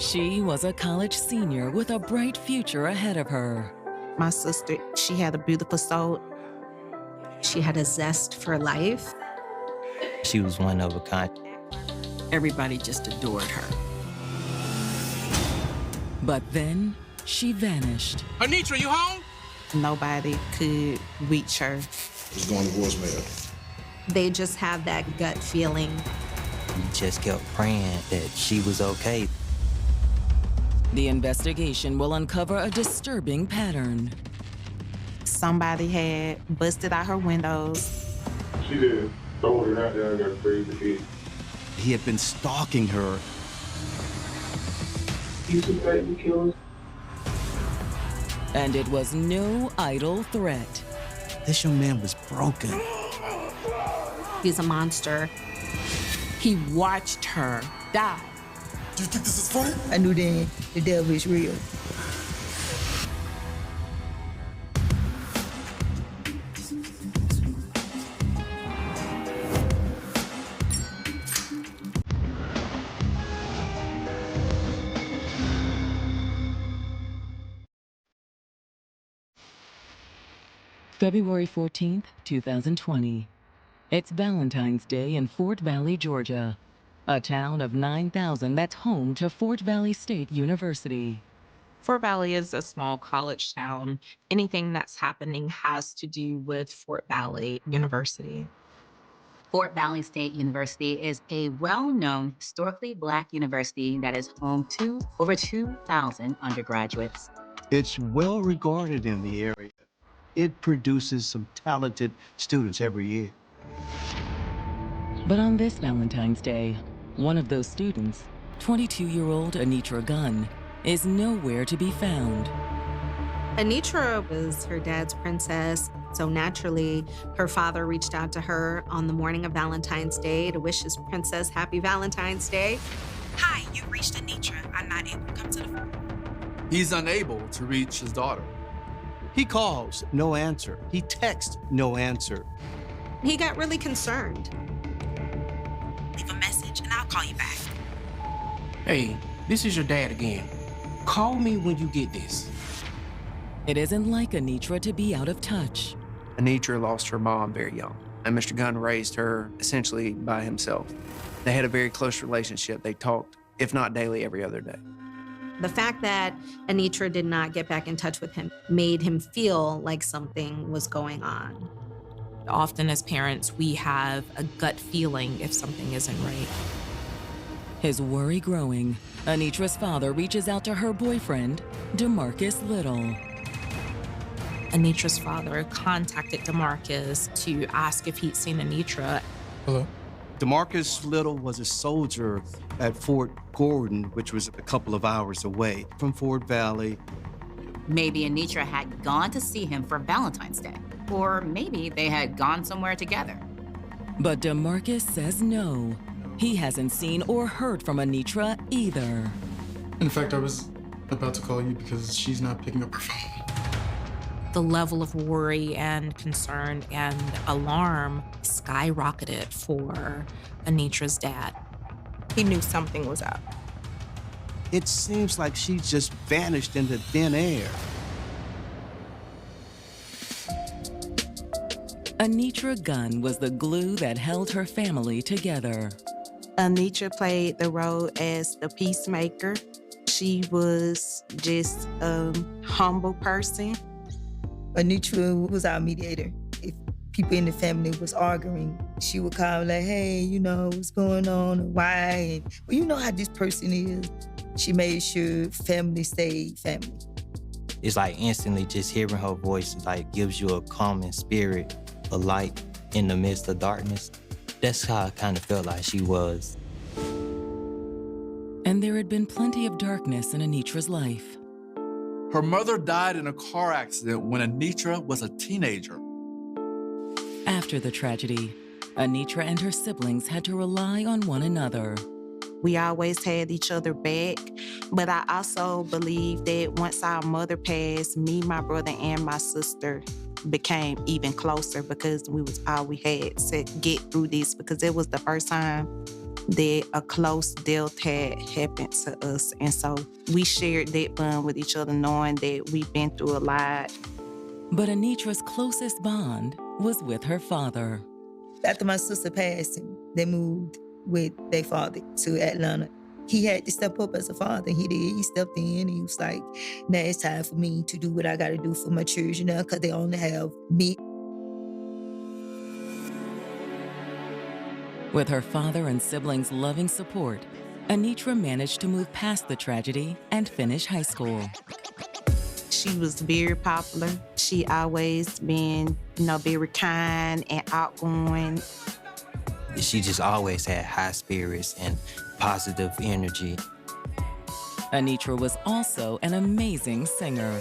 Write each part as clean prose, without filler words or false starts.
She was a college senior with a bright future ahead of her. My sister, she had a beautiful soul. She had a zest for life. She was one of a kind. Everybody just adored her. But then she vanished. Anitra, you home? Nobody could reach her. It's going to voicemail. They just have that gut feeling. We just kept praying that she was okay. The investigation will uncover a disturbing pattern. Somebody had busted out her windows. She did. Told her out there I got crazy. He had been stalking her. He's a baby killer. And it was no idle threat. This young man was broken. He's a monster. He watched her die. Do you think this is funny? I knew then the devil is real. February 14th, 2020. It's Valentine's Day in Fort Valley, Georgia, a town of 9,000 that's home to Fort Valley State University. Fort Valley is a small college town. Anything that's happening has to do with Fort Valley University. Fort Valley State University is a well-known historically Black university that is home to over 2,000 undergraduates. It's well regarded in the area. It produces some talented students every year. But on this Valentine's Day, one of those students, 22-year-old Anitra Gunn, is nowhere to be found. Anitra was her dad's princess, so naturally, her father reached out to her on the morning of Valentine's Day to wish his princess happy Valentine's Day. Hi, you've reached Anitra. I'm not able to come to the phone. He's unable to reach his daughter. He calls, no answer. He texts, no answer. He got really concerned. Leave a message and I'll call you back. Hey, this is your dad again. Call me when you get this. It isn't like Anitra to be out of touch. Anitra lost her mom very young, and Mr. Gunn raised her essentially by himself. They had a very close relationship. They talked, if not daily, every other day. The fact that Anitra did not get back in touch with him made him feel like something was going on. Often as parents, we have a gut feeling if something isn't right. His worry growing, Anitra's father reaches out to her boyfriend, DeMarcus Little. Anitra's father contacted DeMarcus to ask if he'd seen Anitra. Hello? DeMarcus Little was a soldier at Fort Gordon, which was a couple of hours away from Fort Valley. Maybe Anitra had gone to see him for Valentine's Day, or maybe they had gone somewhere together. But DeMarcus says no. He hasn't seen or heard from Anitra either. In fact, I was about to call you because she's not picking up her phone. The level of worry and concern and alarm skyrocketed for Anitra's dad. He knew something was up. It seems like she just vanished into thin air. Anitra Gunn was the glue that held her family together. Anitra played the role as the peacemaker. She was just a humble person. Anitra was our mediator. If people in the family was arguing, she would call like, hey, you know, what's going on and why? And, well, you know how this person is. She made sure family stayed family. It's like instantly just hearing her voice like gives you a calming spirit, a light in the midst of darkness. That's how I kind of felt like she was. And there had been plenty of darkness in Anitra's life. Her mother died in a car accident when Anitra was a teenager. After the tragedy, Anitra and her siblings had to rely on one another. We always had each other back, but I also believe that once our mother passed, me, my brother, and my sister became even closer because we was all we had to get through this because it was the first time that a close death had happened to us. And so we shared that bond with each other, knowing that we've been through a lot. But Anitra's closest bond was with her father. After my sister passed, they moved with their father to Atlanta. He had to step up as a father. He did. He stepped in and he was like, now it's time for me to do what I got to do for my children now because they only have me. With her father and siblings' loving support, Anitra managed to move past the tragedy and finish high school. She was very popular. She always been, very kind and outgoing. She just always had high spirits and positive energy. Anitra was also an amazing singer.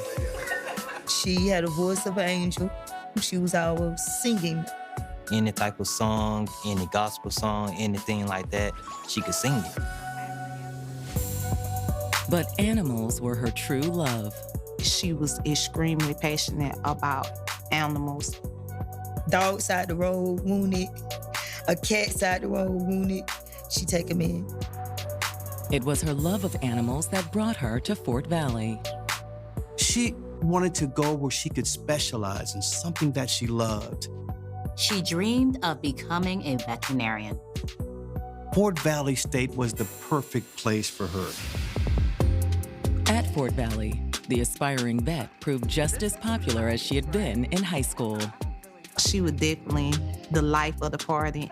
She had a voice of an angel. She was always singing. Any type of song, any gospel song, anything like that, she could sing it. But animals were her true love. She was extremely passionate about animals. Dog side the road, wounded. A cat side the road, wounded. She take him in. It was her love of animals that brought her to Fort Valley. She wanted to go where she could specialize in something that she loved. She dreamed of becoming a veterinarian. Fort Valley State was the perfect place for her. At Fort Valley, the aspiring vet proved just as popular as she had been in high school. She was definitely the life of the party.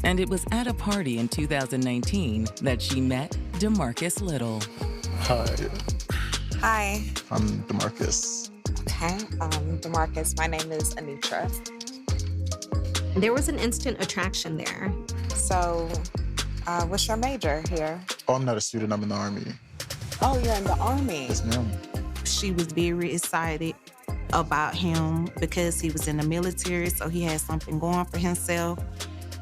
And it was at a party in 2019 that she met DeMarcus Little. Hi. Hi. I'm DeMarcus. Okay, DeMarcus, my name is Anitra. There was an instant attraction there. So, what's your major here? Oh, I'm not a student, I'm in the Army. Oh, you're in the Army? Yes, ma'am. She was very excited about him because he was in the military, so he had something going for himself.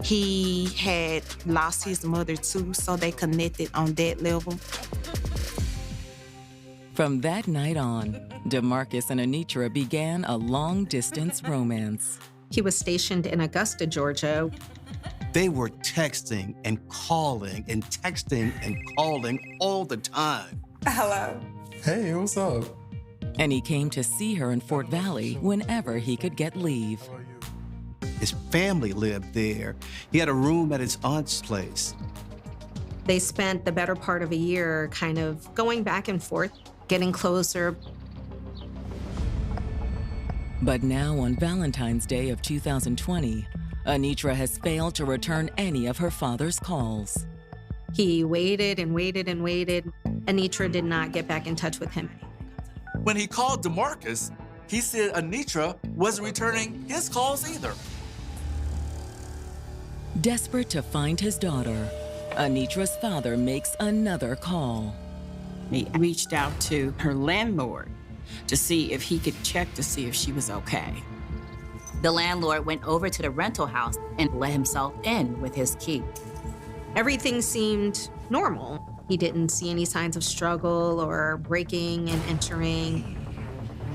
He had lost his mother too, so they connected on that level. From that night on, DeMarcus and Anitra began a long-distance romance. He was stationed in Augusta, Georgia. They were texting and calling and texting and calling all the time. Hello. Hey, what's up? And he came to see her in Fort Valley whenever he could get leave. His family lived there. He had a room at his aunt's place. They spent the better part of a year kind of going back and forth, getting closer. But now on Valentine's Day of 2020, Anitra has failed to return any of her father's calls. He waited and waited and waited. Anitra did not get back in touch with him. When he called DeMarcus, he said Anitra wasn't returning his calls either. Desperate to find his daughter, Anitra's father makes another call. He reached out to her landlord to see if he could check to see if she was okay. The landlord went over to the rental house and let himself in with his key. Everything seemed normal. He didn't see any signs of struggle or breaking and entering.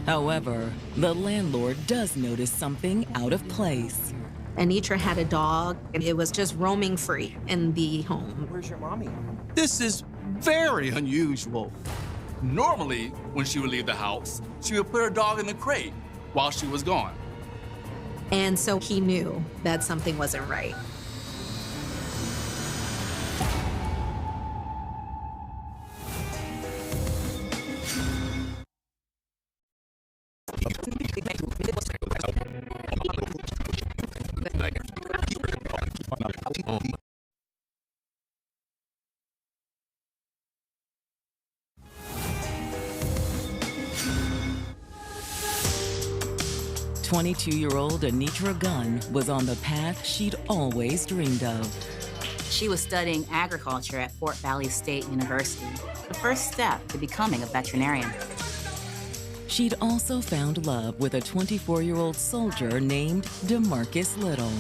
However, the landlord does notice something out of place. Anitra had a dog, and it was just roaming free in the home. Where's your mommy? This is very unusual. Normally, when she would leave the house, she would put her dog in the crate while she was gone. And so he knew that something wasn't right. "22-year-old Anitra Gunn was on the path she'd always dreamed of. She was studying agriculture at Fort Valley State University, the first step to becoming a veterinarian. She'd also found love with a 24-year-old soldier named DeMarcus Little.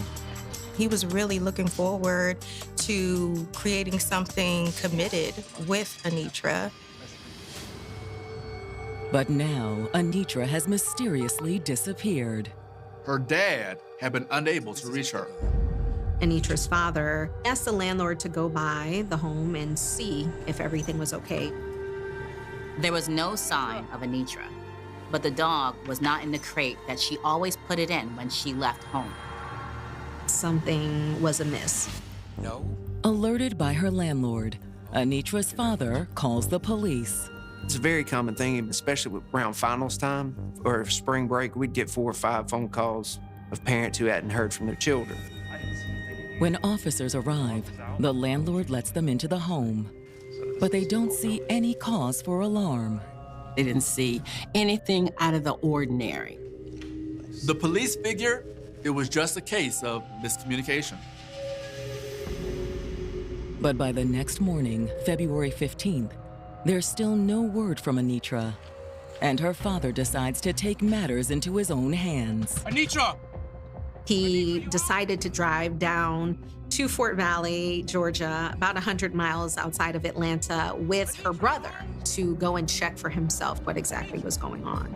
He was really looking forward to creating something committed with Anitra. But now, Anitra has mysteriously disappeared. Her dad had been unable to reach her. Anitra's father asked the landlord to go by the home and see if everything was okay. There was no sign of Anitra, but the dog was not in the crate that she always put it in when she left home. Something was amiss. No. Alerted by her landlord, Anitra's father calls the police. It's a very common thing, especially around finals time or spring break. We'd get 4 or 5 phone calls of parents who hadn't heard from their children. When officers arrive, the landlord lets them into the home, but they don't see any cause for alarm. They didn't see anything out of the ordinary. The police figure it was just a case of miscommunication. But by the next morning, February 15th, there's still no word from Anitra, and her father decides to take matters into his own hands. Anitra! He decided to drive down to Fort Valley, Georgia, about 100 miles outside of Atlanta, with her brother to go and check for himself what exactly was going on.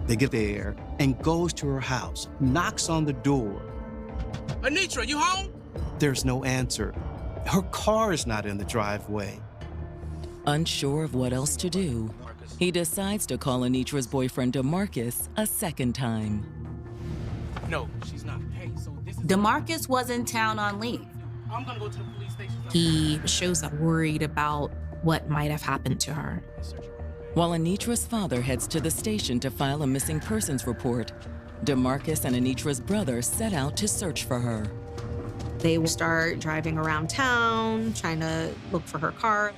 They get there and goes to her house, knocks on the door. Anitra, you home? There's no answer. Her car is not in the driveway. Unsure of what else to do, he decides to call Anitra's boyfriend DeMarcus a second time. No, she's not. Hey, so this is... DeMarcus was in town on leave. I'm gonna go to the police station. He shows up worried about what might have happened to her. While Anitra's father heads to the station to file a missing persons report, DeMarcus and Anitra's brother set out to search for her. They will start driving around town, trying to look for her car.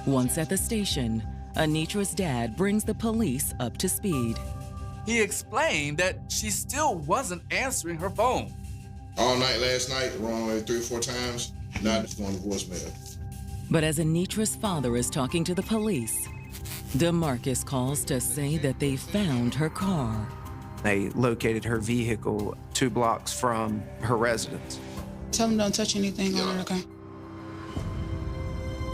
Once at the station, Anitra's dad brings the police up to speed. He explained that she still wasn't answering her phone. All night last night, around 3 or 4 times, now it's going to voicemail. But as Anitra's father is talking to the police, DeMarcus calls to say that they found her car. They located her vehicle 2 blocks from her residence. Tell them don't touch anything on it, okay?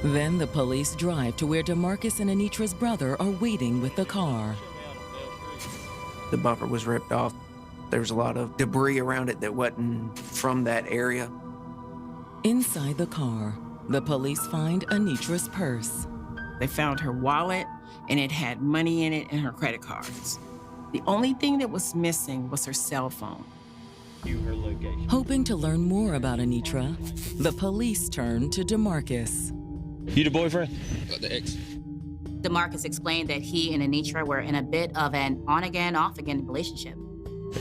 Then the police drive to where DeMarcus and Anitra's brother are waiting with the car. The bumper was ripped off. There was a lot of debris around it that wasn't from that area. Inside the car, the police find Anitra's purse. They found her wallet, and it had money in it and her credit cards. The only thing that was missing was her cell phone. Hoping to learn more about Anitra, the police turn to DeMarcus. You the boyfriend? The ex. DeMarcus explained that he and Anitra were in a bit of an on-again, off-again relationship.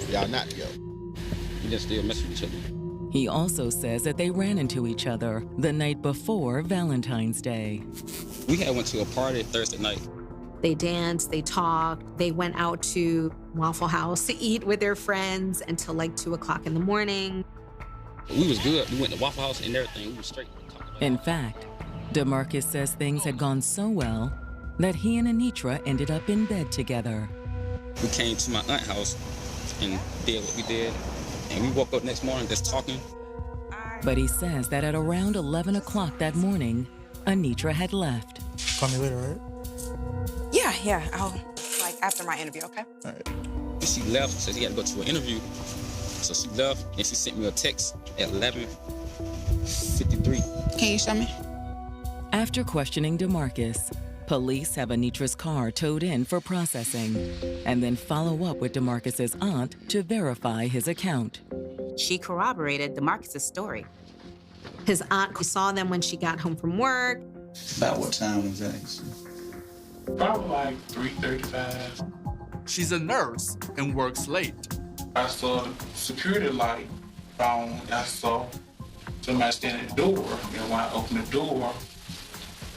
Y'all not together. You just still mess with each other. He also says that they ran into each other the night before Valentine's Day. We had went to a party Thursday night. They danced, they talked, they went out to Waffle House to eat with their friends until like 2 o'clock in the morning. We was good. We went to Waffle House and everything. We was straight. In fact, DeMarcus says things had gone so well that he and Anitra ended up in bed together. We came to my aunt's house and did what we did. And we woke up next morning just talking. But he says that at around 11 o'clock that morning, Anitra had left. Call me later, right? Yeah, I'll, like, after my interview, okay? All right. She left, said he had to go to an interview. So she left, and she sent me a text at 11:53. Can you show me? After questioning DeMarcus, police have Anitra's car towed in for processing and then follow up with DeMarcus's aunt to verify his account. She corroborated DeMarcus's story. His aunt saw them when she got home from work. About what time was that? Probably like 3:35. She's a nurse and works late. I saw the security light on, and I saw somebody standing at the door. And when I opened the door,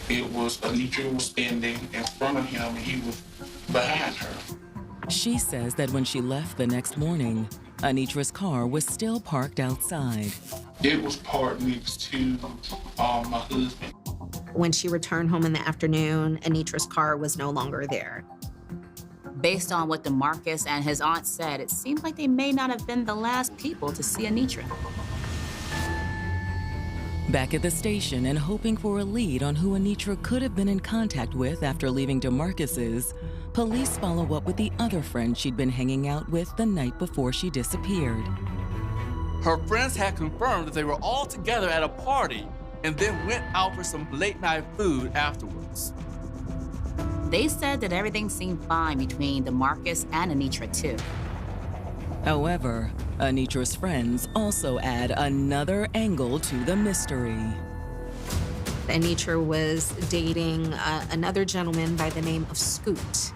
it was Anitra was standing in front of him, and he was behind her. She says that when she left the next morning, Anitra's car was still parked outside. It was parked next to my husband. When she returned home in the afternoon, Anitra's car was no longer there. Based on what DeMarcus and his aunt said, it seems like they may not have been the last people to see Anitra. Back at the station and hoping for a lead on who Anitra could have been in contact with after leaving DeMarcus's, police follow up with the other friend she'd been hanging out with the night before she disappeared. Her friends had confirmed that they were all together at a party and then went out for some late-night food afterwards. They said that everything seemed fine between DeMarcus and Anitra, too. However, Anitra's friends also add another angle to the mystery. Anitra was dating another gentleman by the name of Scoot.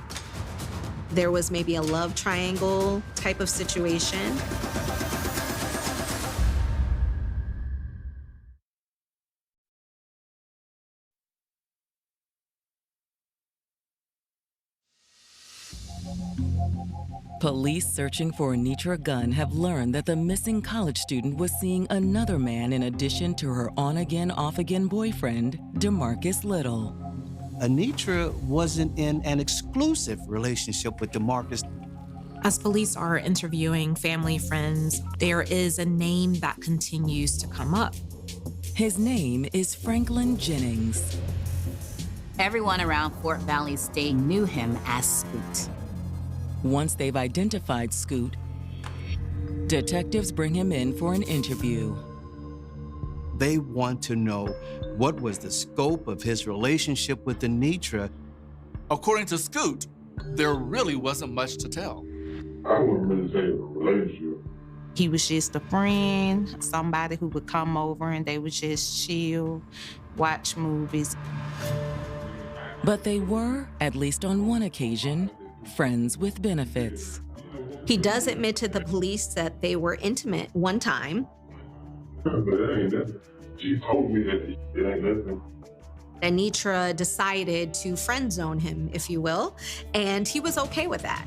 There was maybe a love triangle type of situation. Police searching for Anitra Gunn have learned that the missing college student was seeing another man in addition to her on-again, off-again boyfriend, DeMarcus Little. Anitra wasn't in an exclusive relationship with DeMarcus. As police are interviewing family friends, there is a name that continues to come up. His name is Franklin Jennings. Everyone around Fort Valley State knew him as Scoot. Once they've identified Scoot, detectives bring him in for an interview. They want to know what was the scope of his relationship with Anitra. According to Scoot, there really wasn't much to tell. I wouldn't really say a relationship. He was just a friend, somebody who would come over and they would just chill, watch movies. But they were, at least on one occasion, friends with benefits. He does admit to the police that they were intimate one time. But that ain't nothing. She told me that it ain't nothing. Anitra decided to friend zone him, if you will, and he was okay with that.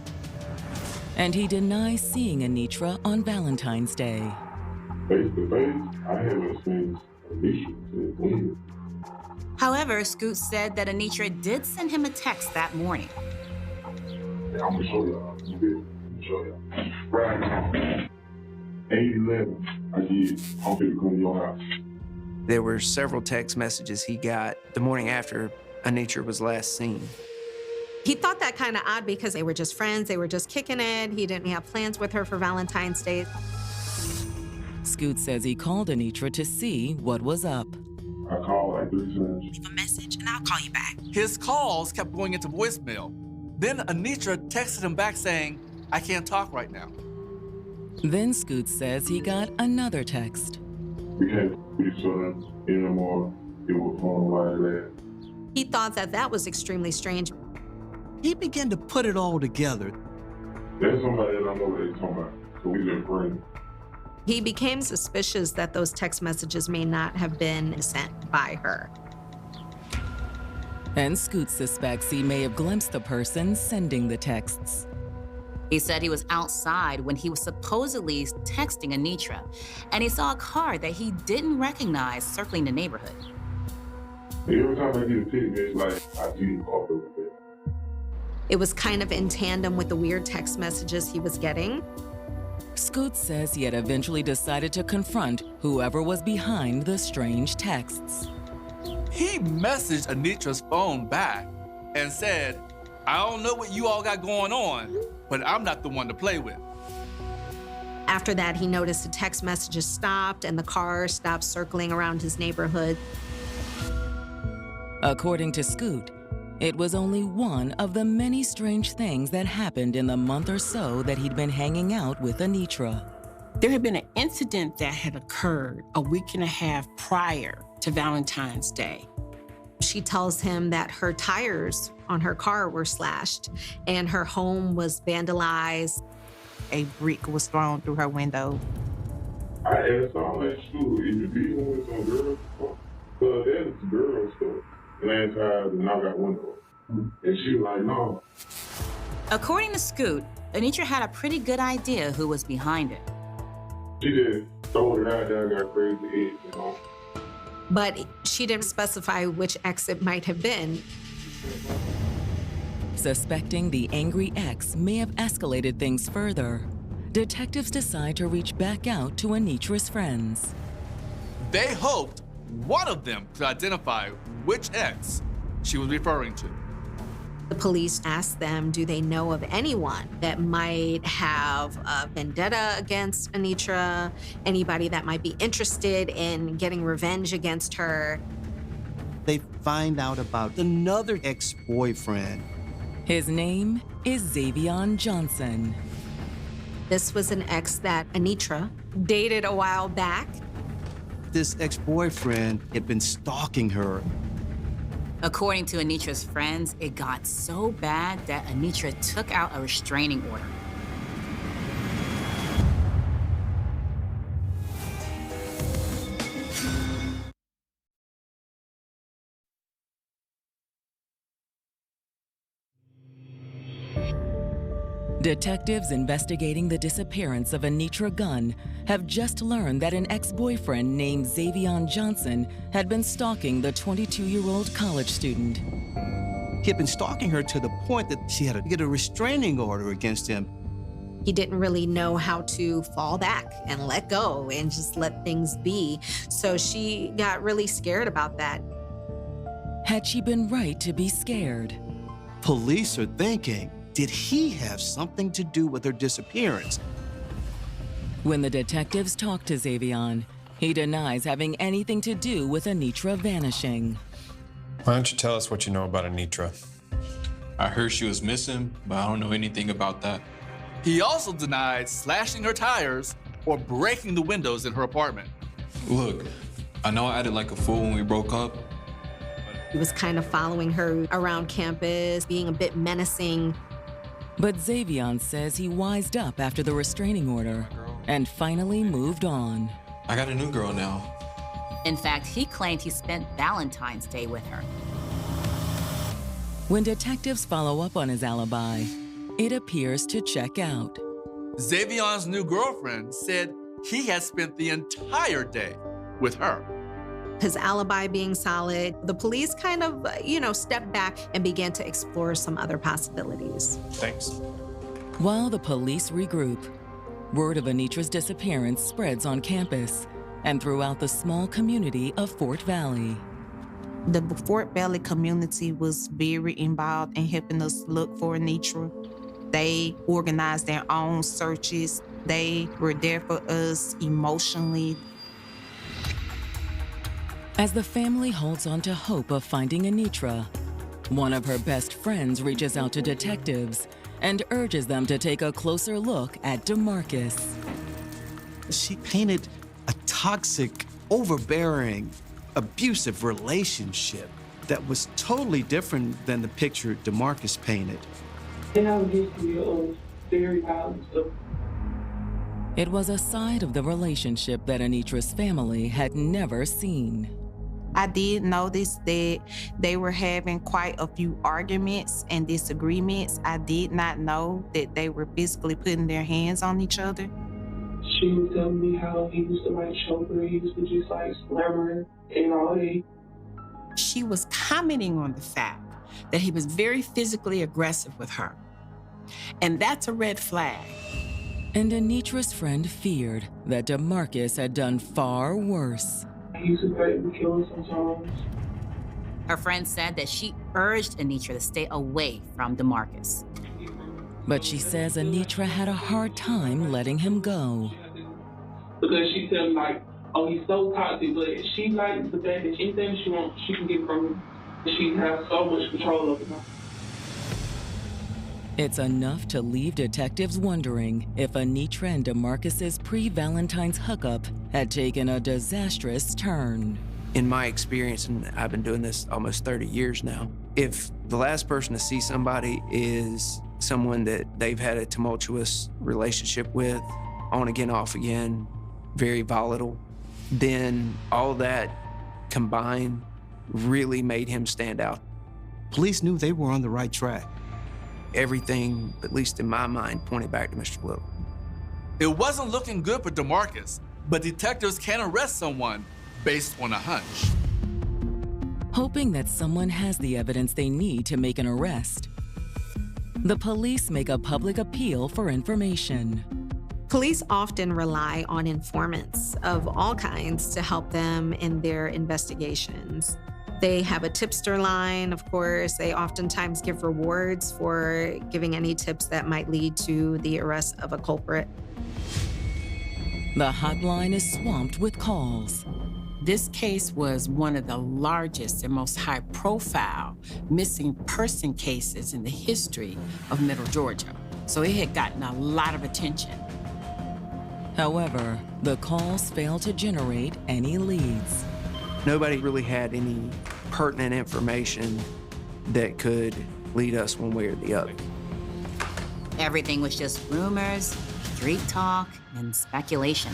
And he denies seeing Anitra on Valentine's Day. Face to face, I haven't seen Anitra since when. However, Scoot said that Anitra did send him a text that morning. Yeah, I'm gonna show y'all. I'm gonna show y'all. Right now, 8:11, I did. I'm gonna come to your house. There were several text messages he got the morning after Anitra was last seen. He thought that kind of odd because they were just friends, they were just kicking it. He didn't have plans with her for Valentine's Day. Scoot says he called Anitra to see what was up. I called like 3 times. Leave a message and I'll call you back. His calls kept going into voicemail. Then Anitra texted him back saying, "I can't talk right now." Then Scoot says he got another text. We can't be each other anymore. It was fun like that. He thought that that was extremely strange. He began to put it all together. There's somebody that I know what they're talking about, so we've been friends. He became suspicious that those text messages may not have been sent by her. And Scoot suspects he may have glimpsed the person sending the texts. He said he was outside when he was supposedly texting Anitra, and he saw a car that he didn't recognize circling the neighborhood. Every time I get a text, it's like I see it off of it. It was kind of in tandem with the weird text messages he was getting. Scoot says he had eventually decided to confront whoever was behind the strange texts. He messaged Anitra's phone back and said, "I don't know what you all got going on, but I'm not the one to play with." After that, he noticed the text messages stopped and the car stopped circling around his neighborhood. According to Scoot, it was only one of the many strange things that happened in the month or so that he'd been hanging out with Anitra. There had been an incident that had occurred a week and a half prior to Valentine's Day. She tells him that her tires on her car were slashed and her home was vandalized. A brick was thrown through her window. I asked all that shit, if you be with some girls, so there's girls stuff. Land tires and knock out windows. And she was like, no. According to Scoot, Anitra had a pretty good idea who was behind it. She just throw it out there, got crazy head, you know. But she didn't specify which ex it might have been. Suspecting the angry ex may have escalated things further, detectives decide to reach back out to Anitra's friends. They hoped one of them could identify which ex she was referring to. The police asked them, do they know of anyone that might have a vendetta against Anitra? Anybody that might be interested in getting revenge against her? They find out about another ex-boyfriend. His name is Xavion Johnson. This was an ex that Anitra dated a while back. This ex-boyfriend had been stalking her. According to Anitra's friends, it got so bad that Anitra took out a restraining order. Detectives investigating the disappearance of Anitra Gunn have just learned that an ex-boyfriend named Xavion Johnson had been stalking the 22-year-old college student. He had been stalking her to the point that she had to get a restraining order against him. He didn't really know how to fall back and let go and just let things be. So she got really scared about that. Had she been right to be scared? Police are thinking, did he have something to do with her disappearance? When the detectives talk to Xavion, he denies having anything to do with Anitra vanishing. Why don't you tell us what you know about Anitra? I heard she was missing, but I don't know anything about that. He also denied slashing her tires or breaking the windows in her apartment. Look, I know I acted like a fool when we broke up. He was kind of following her around campus, being a bit menacing. But Xavion says he wised up after the restraining order and finally moved on. I got a new girl now. In fact, he claimed he spent Valentine's Day with her. When detectives follow up on his alibi, it appears to check out. Xavion's new girlfriend said he had spent the entire day with her. His alibi being solid, the police kind of, stepped back and began to explore some other possibilities. Thanks. While the police regroup, word of Anitra's disappearance spreads on campus and throughout the small community of Fort Valley. The Fort Valley community was very involved in helping us look for Anitra. They organized their own searches. They were there for us emotionally. As the family holds on to hope of finding Anitra, one of her best friends reaches out to detectives and urges them to take a closer look at DeMarcus. She painted a toxic, overbearing, abusive relationship that was totally different than the picture DeMarcus painted. They have a history of very violent stuff. It was a side of the relationship that Anitra's family had never seen. I did notice that they were having quite a few arguments and disagreements. I did not know that they were physically putting their hands on each other. She was telling me how he used to choke her, he used to just slam her and all that. She was commenting on the fact that he was very physically aggressive with her. And that's a red flag. And Anitra's friend feared that DeMarcus had done far worse. He used to threaten to kill her sometimes. Her friend said that she urged Anitra to stay away from DeMarcus. But she says Anitra had a hard time letting him go. Because she said, oh, he's so toxic, but she likes the fact that anything she wants, she can get from him. She has so much control over him. It's enough to leave detectives wondering if Anitra and DeMarcus's pre-Valentine's hookup had taken a disastrous turn. In my experience, and I've been doing this almost 30 years now, if the last person to see somebody is someone that they've had a tumultuous relationship with, on again, off again, very volatile, then all that combined really made him stand out. Police knew they were on the right track. Everything, at least in my mind, pointed back to Mr. Little. It wasn't looking good for DeMarcus, but detectives can arrest someone based on a hunch. Hoping that someone has the evidence they need to make an arrest, the police make a public appeal for information. Police often rely on informants of all kinds to help them in their investigations. They have a tipster line, of course. They oftentimes give rewards for giving any tips that might lead to the arrest of a culprit. The hotline is swamped with calls. This case was one of the largest and most high-profile missing person cases in the history of Middle Georgia. So it had gotten a lot of attention. However, the calls fail to generate any leads. Nobody really had any pertinent information that could lead us one way or the other. Everything was just rumors, street talk, and speculation.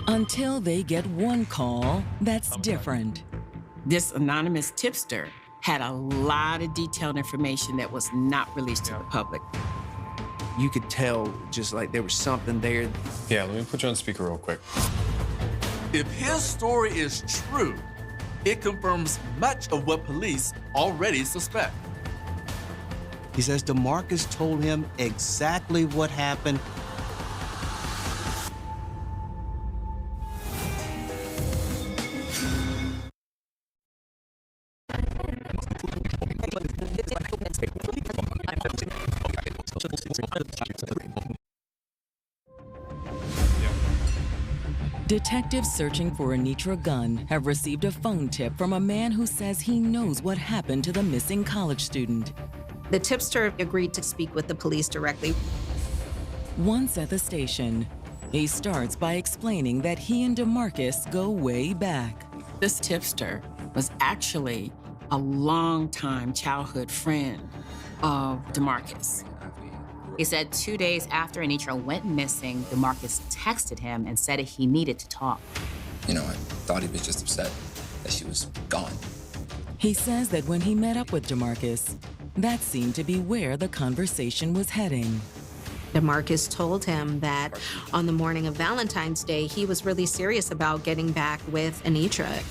Until they get one call that's different. This anonymous tipster had a lot of detailed information that was not released to the public. You could tell just like there was something there. Yeah, let me put you on speaker real quick. If his story is true, it confirms much of what police already suspect. He says DeMarcus told him exactly what happened. Detectives searching for Anitra Gunn have received a phone tip from a man who says he knows what happened to the missing college student. The tipster agreed to speak with the police directly. Once at the station, he starts by explaining that he and DeMarcus go way back. This tipster was actually a longtime childhood friend of DeMarcus. He said 2 days after Anitra went missing, DeMarcus texted him and said he needed to talk. You know, I thought he was just upset that she was gone. He says that when he met up with DeMarcus, that seemed to be where the conversation was heading. DeMarcus told him that on the morning of Valentine's Day, he was really serious about getting back with Anitra.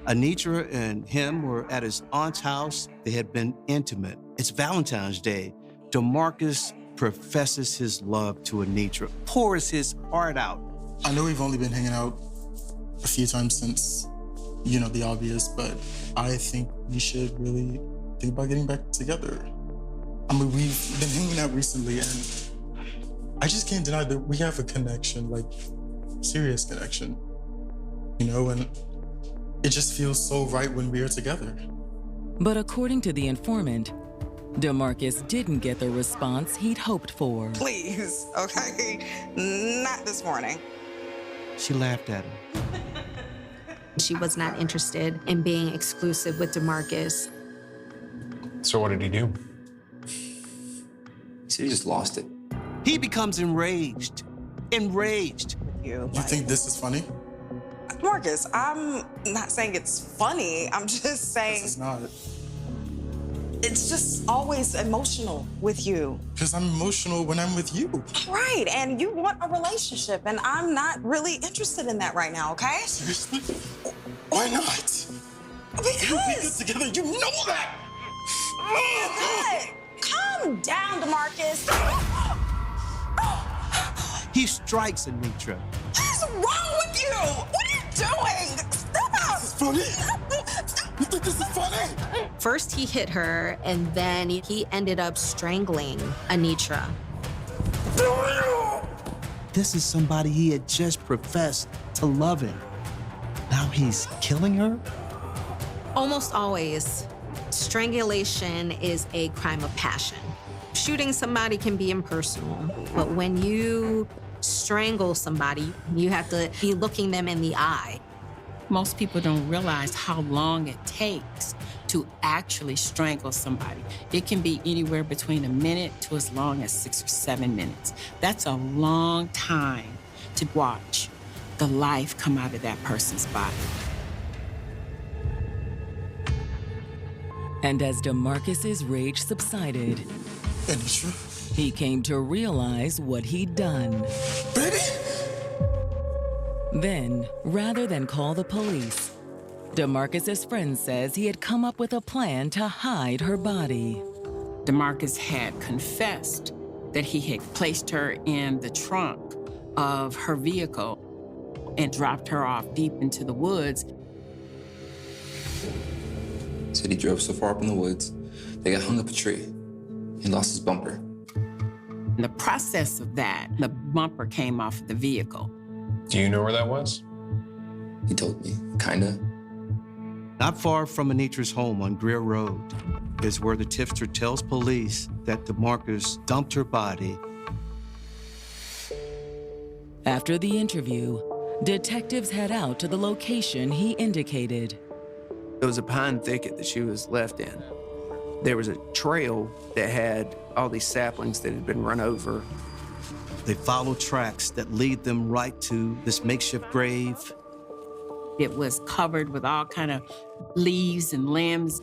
Anitra and him were at his aunt's house. They had been intimate. It's Valentine's Day. DeMarcus professes his love to Anitra, pours his heart out. I know we've only been hanging out a few times since, you know, the obvious, but I think we should really think about getting back together. I mean, we've been hanging out recently, and I just can't deny that we have a connection, like, serious connection, you know, and it just feels so right when we are together. But according to the informant, DeMarcus didn't get the response he'd hoped for. Please, okay? Not this morning. She laughed at him. She was not interested in being exclusive with DeMarcus. So what did he do? He said he just lost it. He becomes enraged. Enraged. You think this is funny? Marcus, I'm not saying it's funny. I'm just saying... It's not. It's just always emotional with you. Because I'm emotional when I'm with you. Right, and you want a relationship, and I'm not really interested in that right now, okay? Seriously? Why not? Because... We get together, you know that! Calm down, DeMarcus. He strikes Anitra. What's wrong with you? What are you doing? Stop! This is funny? You think this is funny? First, he hit her, and then he ended up strangling Anitra. This is somebody he had just professed to loving. Now he's killing her? Almost always, strangulation is a crime of passion. Shooting somebody can be impersonal, but when you strangle somebody, you have to be looking them in the eye. Most people don't realize how long it takes to actually strangle somebody. It can be anywhere between a minute to as long as 6 or 7 minutes. That's a long time to watch the life come out of that person's body. And as DeMarcus's rage subsided, Anitra? He came to realize what he'd done. Baby! Then, rather than call the police, DeMarcus's friend says he had come up with a plan to hide her body. DeMarcus had confessed that he had placed her in the trunk of her vehicle and dropped her off deep into the woods. Said he drove so far up in the woods, they got hung up a tree. He lost his bumper. In the process of that, the bumper came off of the vehicle. Do you know where that was? He told me, kinda. Not far from Anitra's home on Greer Road is where the tipster tells police that DeMarcus dumped her body. After the interview, detectives head out to the location he indicated. It was a pine thicket that she was left in. There was a trail that had all these saplings that had been run over. They follow tracks that lead them right to this makeshift grave. It was covered with all kind of leaves and limbs.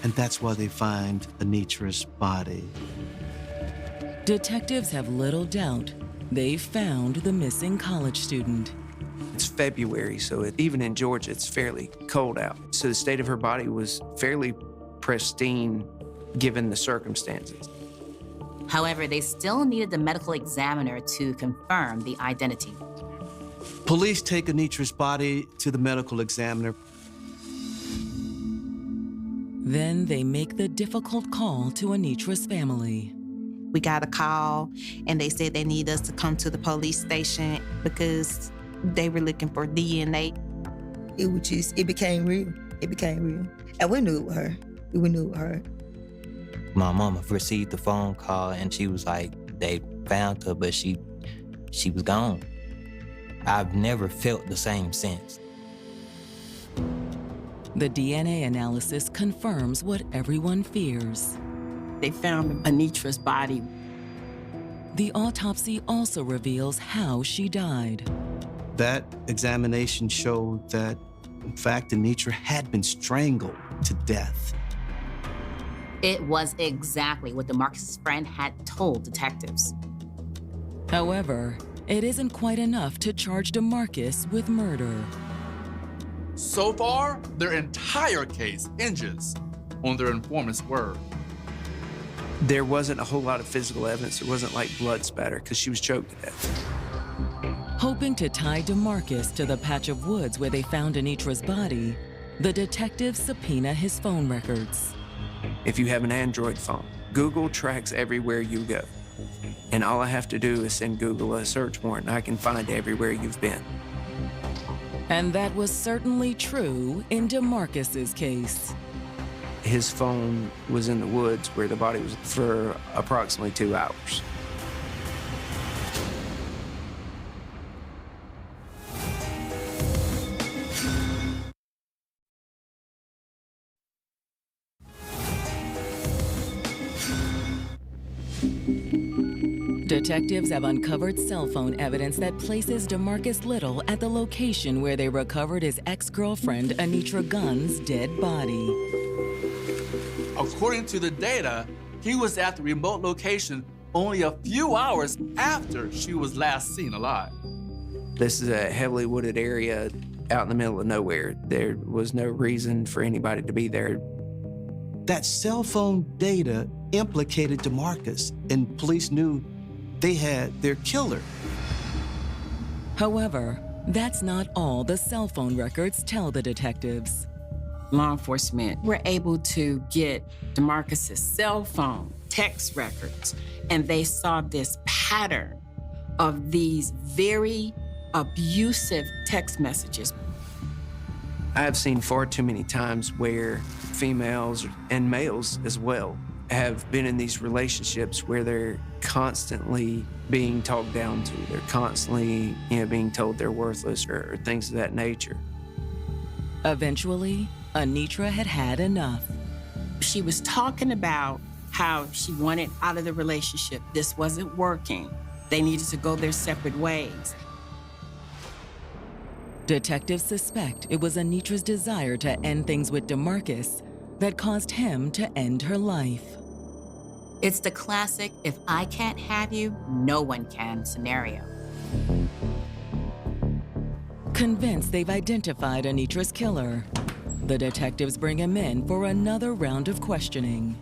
And that's why they find Anitra's body. Detectives have little doubt they found the missing college student. It's February, so even in Georgia, it's fairly cold out. So the state of her body was fairly pristine given the circumstances. However, they still needed the medical examiner to confirm the identity. Police take Anitra's body to the medical examiner. Then they make the difficult call to Anitra's family. We got a call, and they said they need us to come to the police station because they were looking for DNA. It became real. It became real. And we knew it was her. We knew it was her. My mama received the phone call, and she was like, they found her, but she was gone. I've never felt the same since. The DNA analysis confirms what everyone fears. They found Anitra's body. The autopsy also reveals how she died. That examination showed that, in fact, Anitra had been strangled to death. It was exactly what DeMarcus' friend had told detectives. However, it isn't quite enough to charge DeMarcus with murder. So far, their entire case hinges on their informant's word. There wasn't a whole lot of physical evidence. There wasn't like blood spatter because she was choked to death. Hoping to tie DeMarcus to the patch of woods where they found Anitra's body, the detectives subpoena his phone records. If you have an Android phone, Google tracks everywhere you go. And all I have to do is send Google a search warrant, and I can find everywhere you've been. And that was certainly true in DeMarcus's case. His phone was in the woods where the body was for approximately 2 hours. Detectives have uncovered cell phone evidence that places DeMarcus Little at the location where they recovered his ex-girlfriend Anitra Gunn's dead body. According to the data, he was at the remote location only a few hours after she was last seen alive. This is a heavily wooded area out in the middle of nowhere. There was no reason for anybody to be there. That cell phone data implicated DeMarcus, and police knew they had their killer. However, that's not all the cell phone records tell the detectives. Law enforcement were able to get DeMarcus's cell phone text records, and they saw this pattern of these very abusive text messages. I've seen far too many times where females and males as well have been in these relationships where they're constantly being talked down to. They're constantly, being told they're worthless or things of that nature. Eventually, Anitra had had enough. She was talking about how she wanted out of the relationship. This wasn't working. They needed to go their separate ways. Detectives suspect it was Anitra's desire to end things with DeMarcus that caused him to end her life. It's the classic, if I can't have you, no one can scenario. Convinced they've identified Anitra's killer, the detectives bring him in for another round of questioning.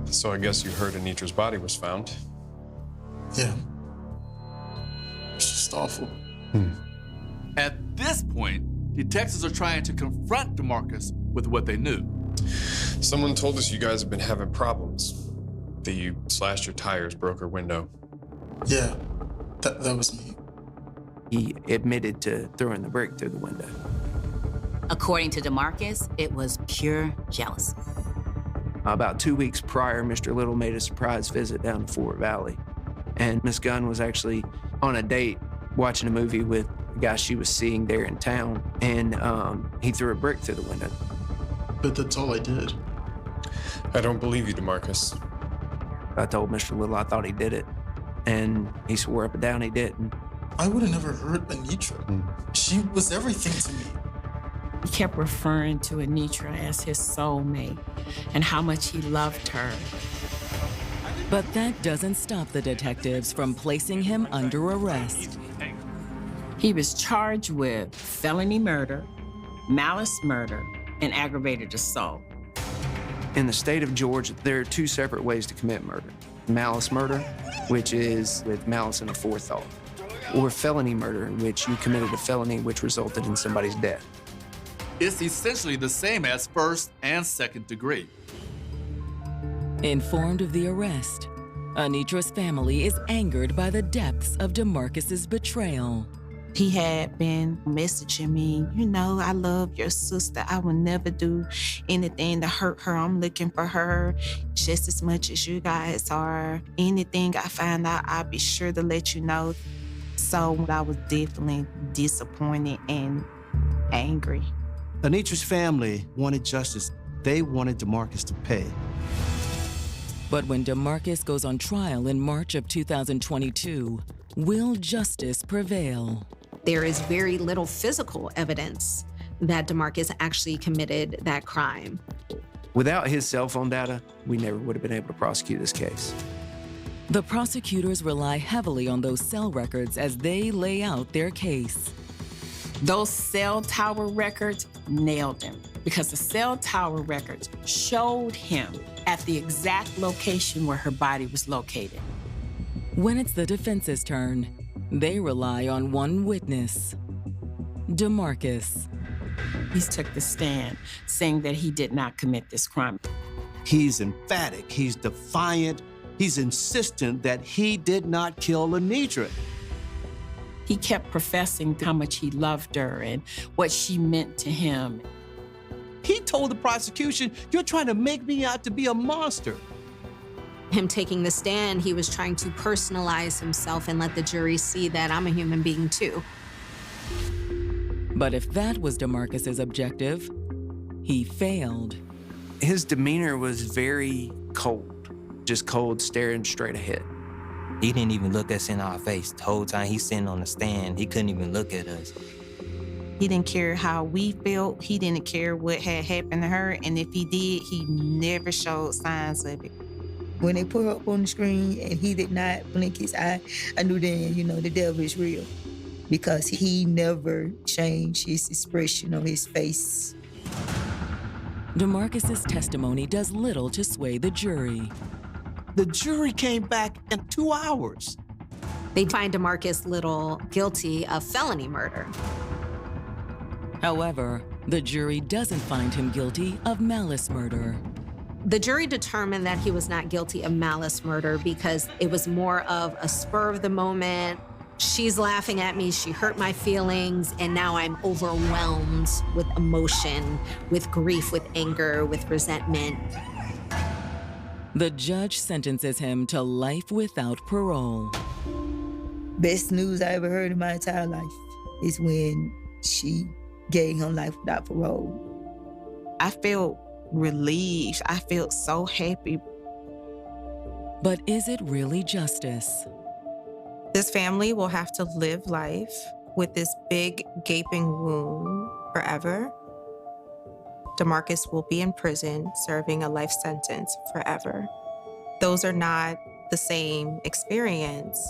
So I guess you heard Anitra's body was found. Yeah. It's just awful. At this point, detectives are trying to confront DeMarcus with what they knew. Someone told us you guys have been having problems. That you slashed your tires, broke her window. Yeah, that was me. He admitted to throwing the brick through the window. According to DeMarcus, it was pure jealousy. About 2 weeks prior, Mr. Little made a surprise visit down to Fort Valley. And Miss Gunn was actually on a date watching a movie with the guy she was seeing there in town. And he threw a brick through the window. But that's all I did. I don't believe you, DeMarcus. I told Mr. Little I thought he did it. And he swore up and down he didn't. I would have never hurt Anitra. She was everything to me. He kept referring to Anitra as his soulmate and how much he loved her. But that doesn't stop the detectives from placing him under arrest. He was charged with felony murder, malice murder, and aggravated assault. In the state of Georgia, there are 2 separate ways to commit murder. Malice murder, which is with malice and a forethought, or felony murder, in which you committed a felony which resulted in somebody's death. It's essentially the same as first and second degree. Informed of the arrest, Anitra's family is angered by the depths of DeMarcus's betrayal. He had been messaging me, you know, I love your sister. I will never do anything to hurt her. I'm looking for her just as much as you guys are. Anything I find out, I'll be sure to let you know. So I was definitely disappointed and angry. Anitra's family wanted justice. They wanted DeMarcus to pay. But when DeMarcus goes on trial in March of 2022, will justice prevail? There is very little physical evidence that DeMarcus actually committed that crime. Without his cell phone data, we never would have been able to prosecute this case. The prosecutors rely heavily on those cell records as they lay out their case. Those cell tower records nailed him because the cell tower records showed him at the exact location where her body was located. When it's the defense's turn, they rely on one witness, DeMarcus. He took the stand, saying that he did not commit this crime. He's emphatic, he's defiant, he's insistent that he did not kill Anitra. He kept professing how much he loved her and what she meant to him. He told the prosecution, "You're trying to make me out to be a monster." Him taking the stand, he was trying to personalize himself and let the jury see that I'm a human being too. But if that was DeMarcus's objective, he failed. His demeanor was very cold, just cold, staring straight ahead. He didn't even look us in our face. The whole time he's sitting on the stand, he couldn't even look at us. He didn't care how we felt. He didn't care what had happened to her. And if he did, he never showed signs of it. When they put her up on the screen and he did not blink his eye, I knew then, the devil is real. Because he never changed his expression on his face. DeMarcus's testimony does little to sway the jury. The jury came back in 2 hours. They find DeMarcus Little guilty of felony murder. However, the jury doesn't find him guilty of malice murder. The jury determined that he was not guilty of malice murder because it was more of a spur of the moment. She's laughing at me, she hurt my feelings, and now I'm overwhelmed with emotion, with grief, with anger, with resentment. The judge sentences him to life without parole. Best news I ever heard in my entire life is when she gave him life without parole. I felt relieved. I felt so happy. But is it really justice? This family will have to live life with this big gaping wound forever. DeMarcus will be in prison serving a life sentence forever. Those are not the same experience.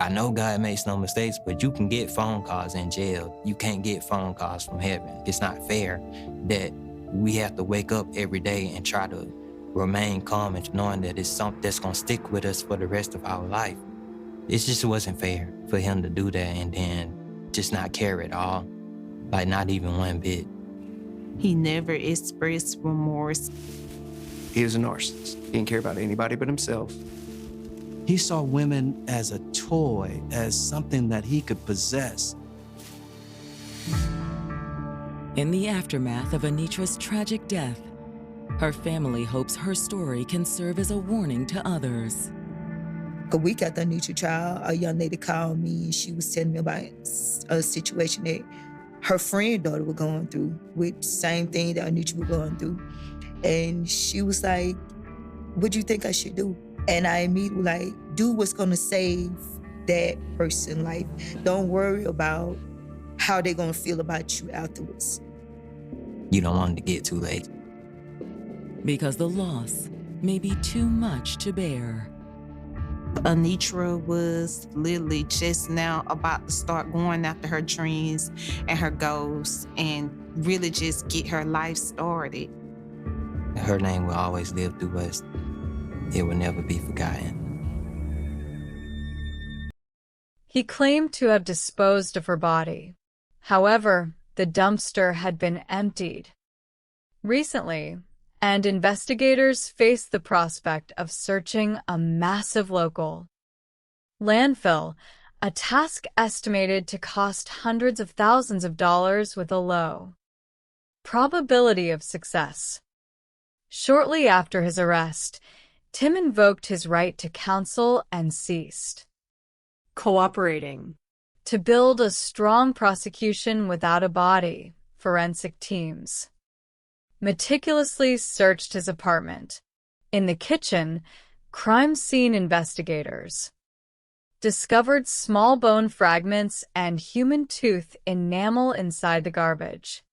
I know God makes no mistakes, but you can get phone calls in jail. You can't get phone calls from heaven. It's not fair that we have to wake up every day and try to remain calm and knowing that it's something that's gonna stick with us for the rest of our life. It just wasn't fair for him to do that and then just not care at all, like not even one bit. He never expressed remorse. He was a narcissist. He didn't care about anybody but himself. He saw women as a toy, as something that he could possess. In the aftermath of Anitra's tragic death, her family hopes her story can serve as a warning to others. A week after Anitra trial, a young lady called me and she was telling me about a situation that her friend daughter was going through with the same thing that Anitra was going through. And she was like, what do you think I should do? And I immediately like, do what's gonna save that person's life. Don't worry about how they're gonna feel about you afterwards. You don't want it to get too late. Because the loss may be too much to bear. Anitra was literally just now about to start going after her dreams and her goals and really just get her life started. Her name will always live through us. It will never be forgotten. He claimed to have disposed of her body. However, the dumpster had been emptied recently, and investigators faced the prospect of searching a massive local landfill, a task estimated to cost hundreds of thousands of dollars with a low probability of success. Shortly after his arrest, Tim invoked his right to counsel and ceased cooperating. To build a strong prosecution without a body, forensic teams meticulously searched his apartment. In the kitchen, crime scene investigators discovered small bone fragments and human tooth enamel inside the garbage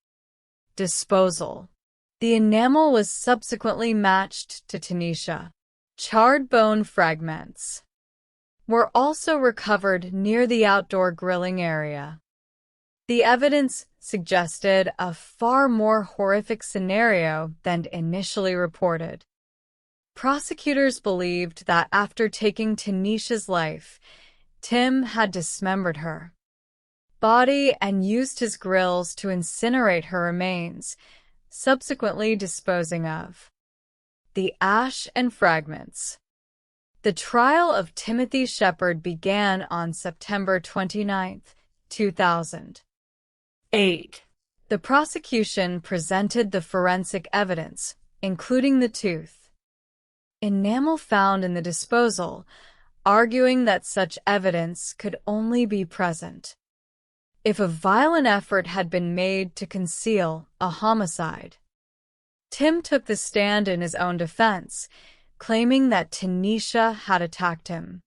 disposal. The enamel was subsequently matched to Tanisha. Charred bone fragments were also recovered near the outdoor grilling area. The evidence suggested a far more horrific scenario than initially reported. Prosecutors believed that after taking Tanisha's life, Tim had dismembered her body and used his grills to incinerate her remains, subsequently disposing of the ash and fragments. The trial of Timothy Shepard began on September 29, 2008. The prosecution presented the forensic evidence, including the tooth enamel found in the disposal, arguing that such evidence could only be present if a violent effort had been made to conceal a homicide. Tim took the stand in his own defense, claiming that Tanisha had attacked him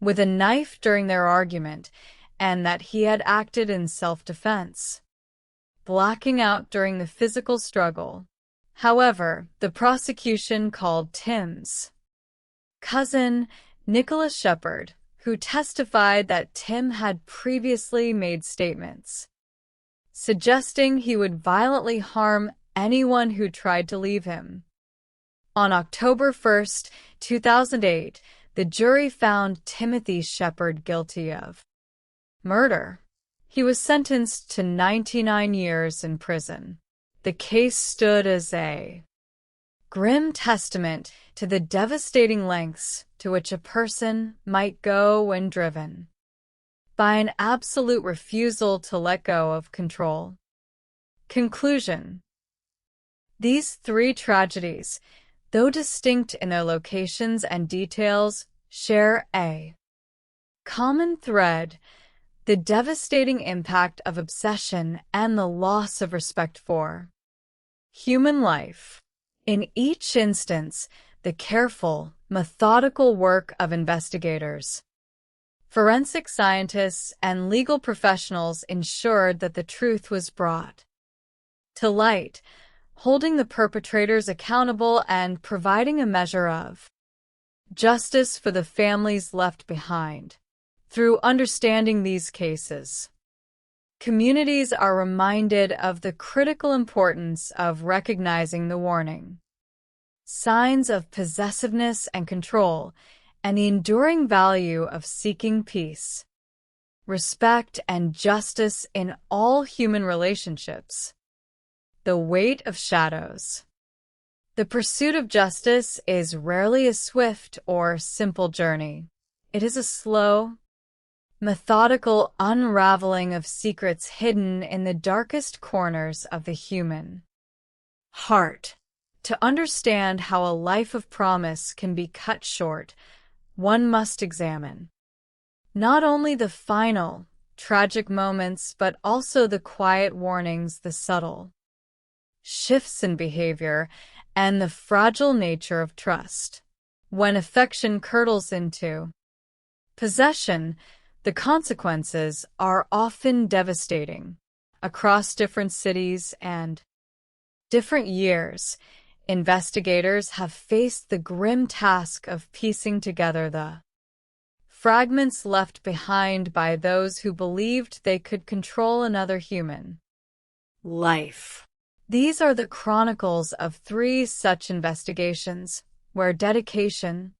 with a knife during their argument and that he had acted in self-defense, blacking out during the physical struggle. However, the prosecution called Tim's cousin, Nicholas Shepard, who testified that Tim had previously made statements suggesting he would violently harm anyone who tried to leave him. On October 1, 2008, the jury found Timothy Shepard guilty of murder. He was sentenced to 99 years in prison. The case stood as a grim testament to the devastating lengths to which a person might go when driven by an absolute refusal to let go of control. Conclusion: these three tragedies, though distinct in their locations and details, share a common thread: the devastating impact of obsession and the loss of respect for human life. In each instance, the careful, methodical work of investigators, forensic scientists, and legal professionals ensured that the truth was brought to light, holding the perpetrators accountable and providing a measure of justice for the families left behind. Through understanding these cases, communities are reminded of the critical importance of recognizing the warning signs of possessiveness and control, and the enduring value of seeking peace, respect, and justice in all human relationships. The weight of shadows. The pursuit of justice is rarely a swift or simple journey. It is a slow, methodical unraveling of secrets hidden in the darkest corners of the human heart. To understand how a life of promise can be cut short, one must examine not only the final, tragic moments, but also the quiet warnings, the subtle shifts in behavior, and the fragile nature of trust. When affection curdles into possession, the consequences are often devastating. Across different cities and different years, investigators have faced the grim task of piecing together the fragments left behind by those who believed they could control another human life. These are the chronicles of 3 such investigations, where dedication,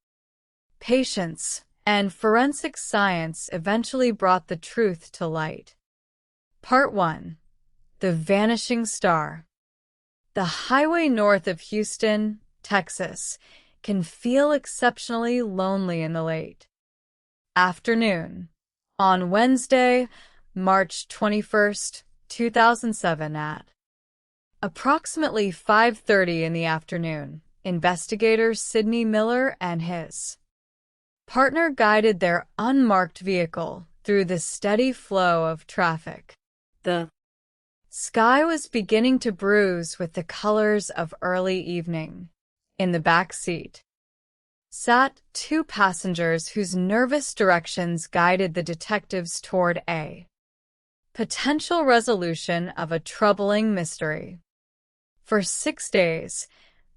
patience, and forensic science eventually brought the truth to light. Part 1. The Vanishing Star. The highway north of Houston, Texas, can feel exceptionally lonely in the late afternoon. On Wednesday, March 21st, 2007 at approximately 5:30 in the afternoon, investigators Sidney Miller and his partner guided their unmarked vehicle through the steady flow of traffic. The sky was beginning to bruise with the colors of early evening. In the back seat sat 2 passengers whose nervous directions guided the detectives toward a potential resolution of a troubling mystery. For 6 days,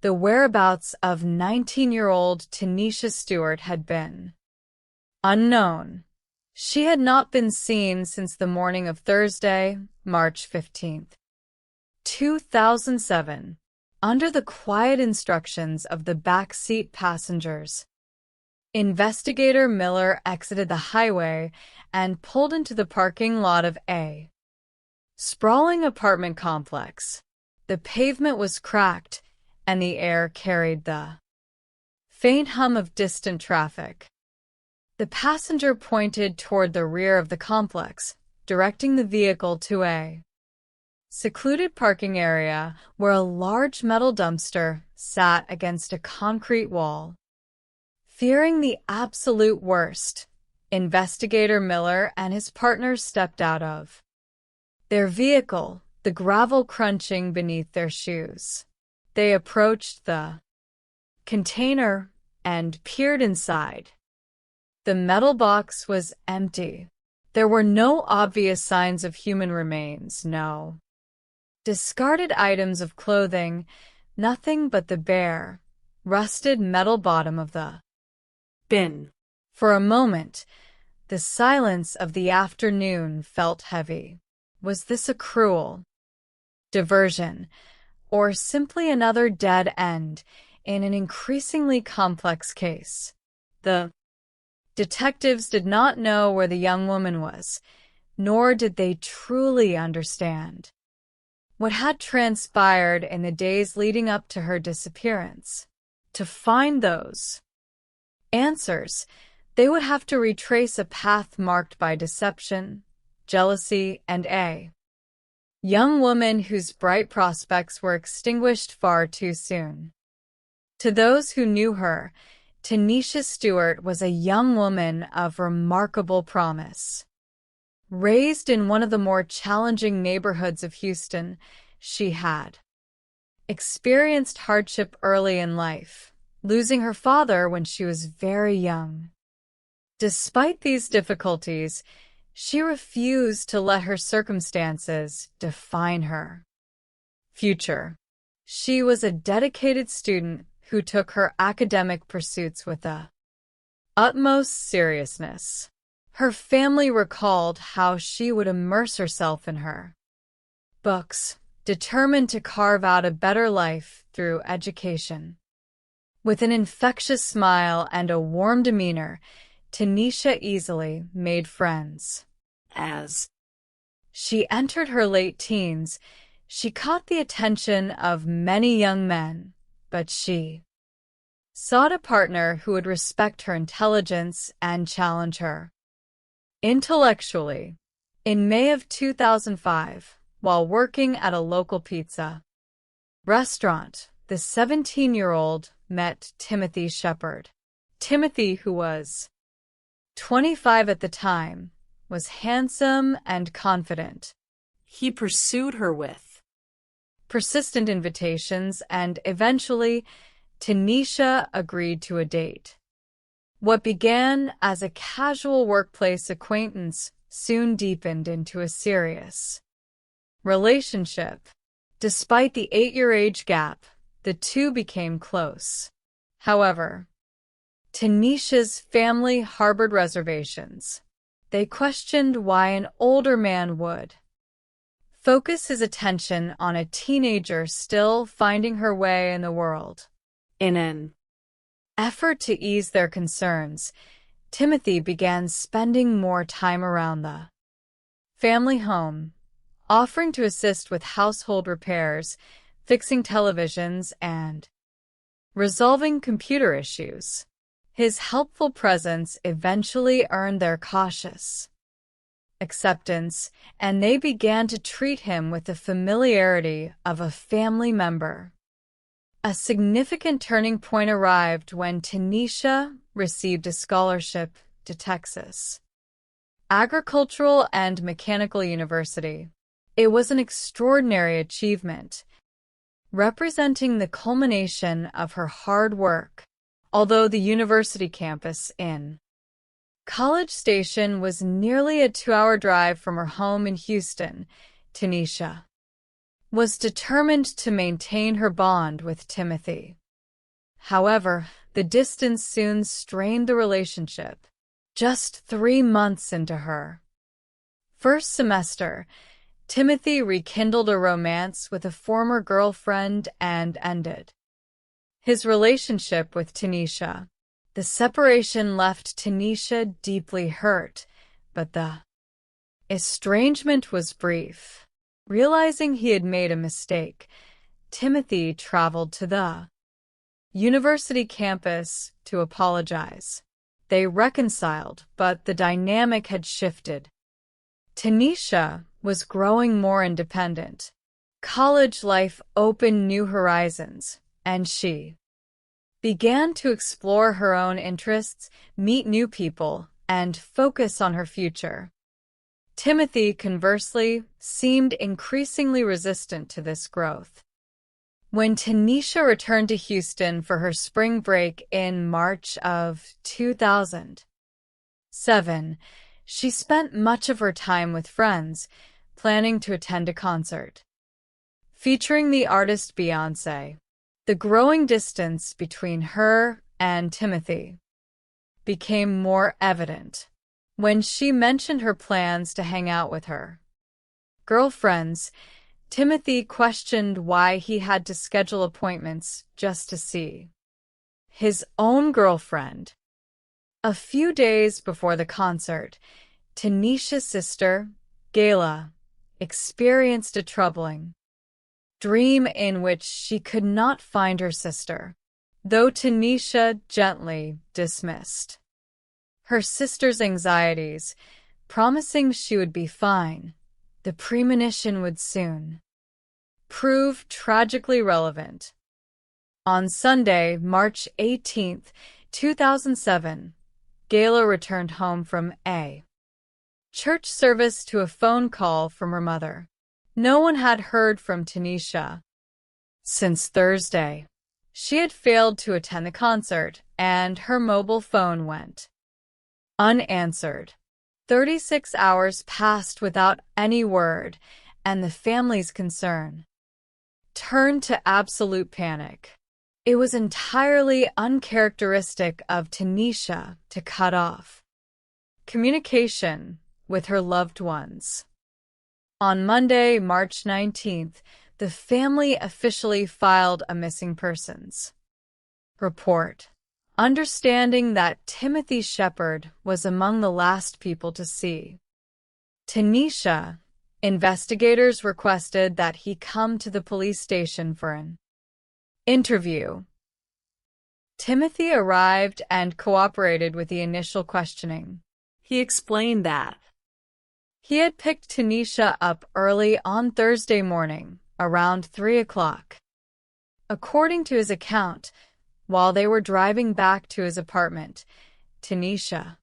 the whereabouts of 19-year-old Tanisha Stewart had been unknown. She had not been seen since the morning of Thursday, March 15th, 2007. Under the quiet instructions of the backseat passengers, investigator Miller exited the highway and pulled into the parking lot of a sprawling apartment complex. The pavement was cracked, and the air carried the faint hum of distant traffic. The passenger pointed toward the rear of the complex, directing the vehicle to a secluded parking area where a large metal dumpster sat against a concrete wall. Fearing the absolute worst, investigator Miller and his partner stepped out of their vehicle, the gravel crunching beneath their shoes. They approached the container and peered inside. The metal box was empty. There were no obvious signs of human remains, no discarded items of clothing, nothing but the bare, rusted metal bottom of the bin. For a moment, the silence of the afternoon felt heavy. Was this a cruel diversion, or simply another dead end in an increasingly complex case? The detectives did not know where the young woman was, nor did they truly understand what had transpired in the days leading up to her disappearance. To find those answers, they would have to retrace a path marked by deception, jealousy, and a young woman whose bright prospects were extinguished far too soon. To those who knew her, Tanisha Stewart was a young woman of remarkable promise. Raised in one of the more challenging neighborhoods of Houston, she had experienced hardship early in life, losing her father when she was very young. Despite these difficulties, she refused to let her circumstances define her future. She was a dedicated student who took her academic pursuits with the utmost seriousness. Her family recalled how she would immerse herself in her books, determined to carve out a better life through education. With an infectious smile and a warm demeanor, Tanisha easily made friends. As she entered her late teens, She caught the attention of many young men, but she sought a partner who would respect her intelligence and challenge her intellectually. In May of 2005, while working at a local pizza restaurant, the 17-year-old met Timothy Shepard. Timothy, who was 25 at the time, was handsome and confident. He pursued her with persistent invitations, and eventually, Tanisha agreed to a date. What began as a casual workplace acquaintance soon deepened into a serious relationship. Despite the 8-year age gap, the two became close. However, Tanisha's family harbored reservations. They questioned why an older man would focus his attention on a teenager still finding her way in the world. In an effort to ease their concerns, Timothy began spending more time around the family home, offering to assist with household repairs, fixing televisions, and resolving computer issues. His helpful presence eventually earned their cautious acceptance, and they began to treat him with the familiarity of a family member. A significant turning point arrived when Tanisha received a scholarship to Texas Agricultural and Mechanical University. It was an extraordinary achievement, representing the culmination of her hard work. Although the university campus in College Station was nearly a 2-hour drive from her home in Houston, Tanisha was determined to maintain her bond with Timothy. However, the distance soon strained the relationship. Just 3 months into her first semester, Timothy rekindled a romance with a former girlfriend and ended his relationship with Tanisha. The separation left Tanisha deeply hurt, but the estrangement was brief. Realizing he had made a mistake, Timothy traveled to the university campus to apologize. They reconciled, but the dynamic had shifted. Tanisha was growing more independent. College life opened new horizons, and she began to explore her own interests, meet new people, and focus on her future. Timothy, conversely, seemed increasingly resistant to this growth. When Tanisha returned to Houston for her spring break in March of 2007, she spent much of her time with friends, planning to attend a concert featuring the artist Beyoncé. The growing distance between her and Timothy became more evident when she mentioned her plans to hang out with her girlfriends. Timothy questioned why he had to schedule appointments just to see his own girlfriend. A few days before the concert, Tanisha's sister, Gayla, experienced a troubling dream in which she could not find her sister, though Tanisha gently dismissed her sister's anxieties, promising she would be fine. The premonition would soon prove tragically relevant. On Sunday, March 18, 2007, Gayla returned home from a church service to a phone call from her mother. No one had heard from Tanisha since Thursday. She had failed to attend the concert, and her mobile phone went unanswered. 36 hours passed without any word, and the family's concern turned to absolute panic. It was entirely uncharacteristic of Tanisha to cut off communication with her loved ones. On Monday, March 19th, the family officially filed a missing persons report, understanding that Timothy Shepard was among the last people to see Tanisha Investigators requested that he come to the police station for an interview. Timothy arrived and cooperated with the initial questioning. He explained that he had picked Tanisha up early on Thursday morning, around 3 o'clock. According to his account, while they were driving back to his apartment, Tanisha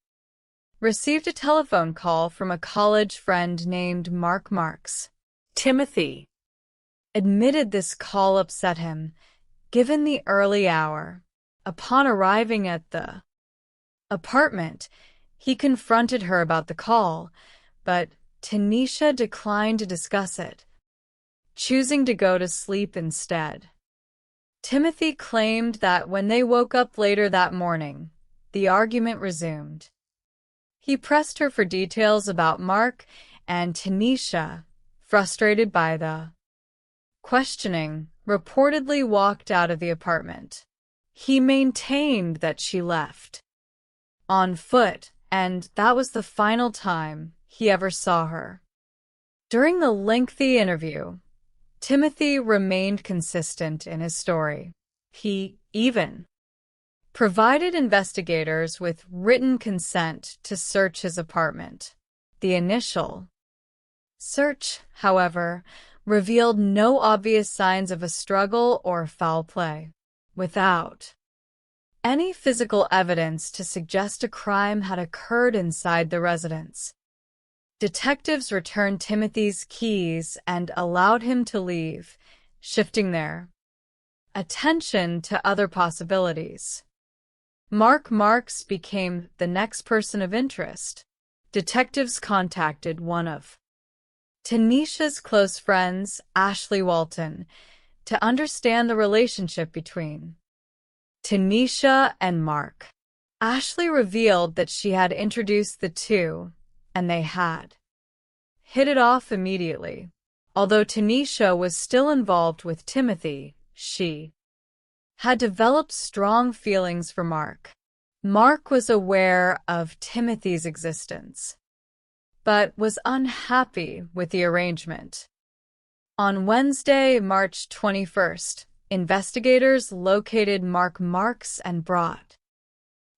received a telephone call from a college friend named Mark Marks. Timothy admitted this call upset him, given the early hour. Upon arriving at the apartment, he confronted her about the call, but Tanisha declined to discuss it, choosing to go to sleep instead. Timothy claimed that when they woke up later that morning, the argument resumed. He pressed her for details about Mark, and Tanisha, frustrated by the questioning, reportedly walked out of the apartment. He maintained that she left on foot, and that was the final time he ever saw her. During the lengthy interview, Timothy remained consistent in his story. He even provided investigators with written consent to search his apartment. The initial search, however, revealed no obvious signs of a struggle or foul play. Without any physical evidence to suggest a crime had occurred inside the residence, detectives returned Timothy's keys and allowed him to leave, shifting their attention to other possibilities. Mark Marks became the next person of interest. Detectives contacted one of Tanisha's close friends, Ashley Walton, to understand the relationship between Tanisha and Mark. Ashley revealed that she had introduced the two, and they had hit it off immediately. Although Tanisha was still involved with Timothy, she had developed strong feelings for Mark. Mark was aware of Timothy's existence, but was unhappy with the arrangement. On Wednesday, March 21st, investigators located Mark Marks and brought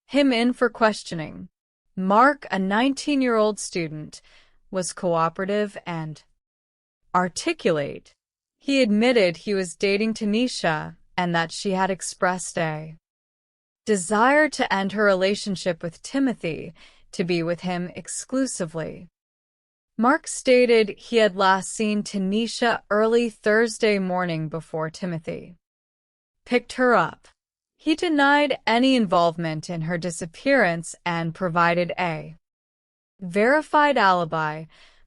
him in for questioning. Mark, a 19-year-old student, was cooperative and articulate. He admitted he was dating Tanisha and that she had expressed a desire to end her relationship with Timothy to be with him exclusively. Mark stated he had last seen Tanisha early Thursday morning before Timothy picked her up. He denied any involvement in her disappearance and provided a verified alibi,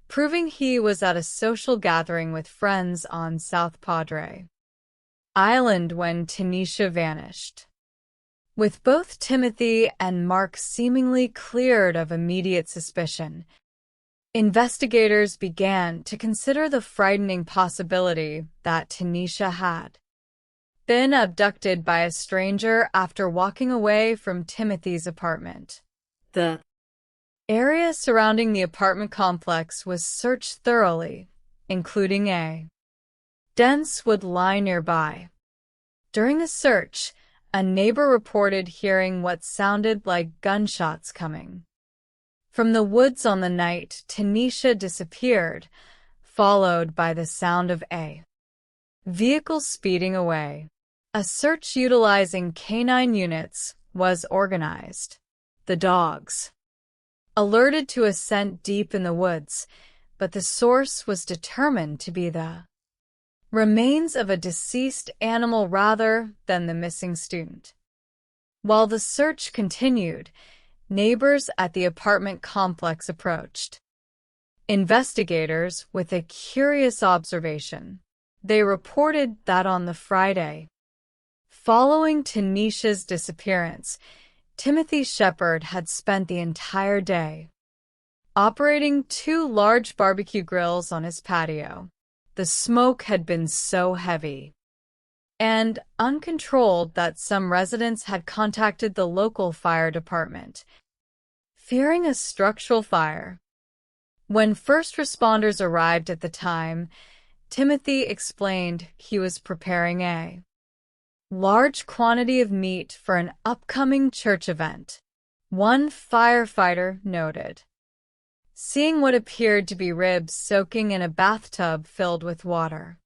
proving he was at a social gathering with friends on South Padre Island when Tanisha vanished. With both Timothy and Mark seemingly cleared of immediate suspicion, investigators began to consider the frightening possibility that Tanisha had been abducted by a stranger after walking away from Timothy's apartment. The area surrounding the apartment complex was searched thoroughly, including a dense wood line nearby. During the search, a neighbor reported hearing what sounded like gunshots coming from the woods on the night Tanisha disappeared, followed by the sound of a vehicle speeding away. A search utilizing canine units was organized. The dogs alerted to a scent deep in the woods, but the source was determined to be the remains of a deceased animal rather than the missing student. While the search continued, neighbors at the apartment complex approached investigators with a curious observation. They reported that on the Friday following Tanisha's disappearance, Timothy Shepard had spent the entire day operating 2 large barbecue grills on his patio. The smoke had been so heavy and uncontrolled that some residents had contacted the local fire department, fearing a structural fire. When first responders arrived at the time, Timothy explained he was preparing a large quantity of meat for an upcoming church event. One firefighter noted seeing what appeared to be ribs soaking in a bathtub filled with water.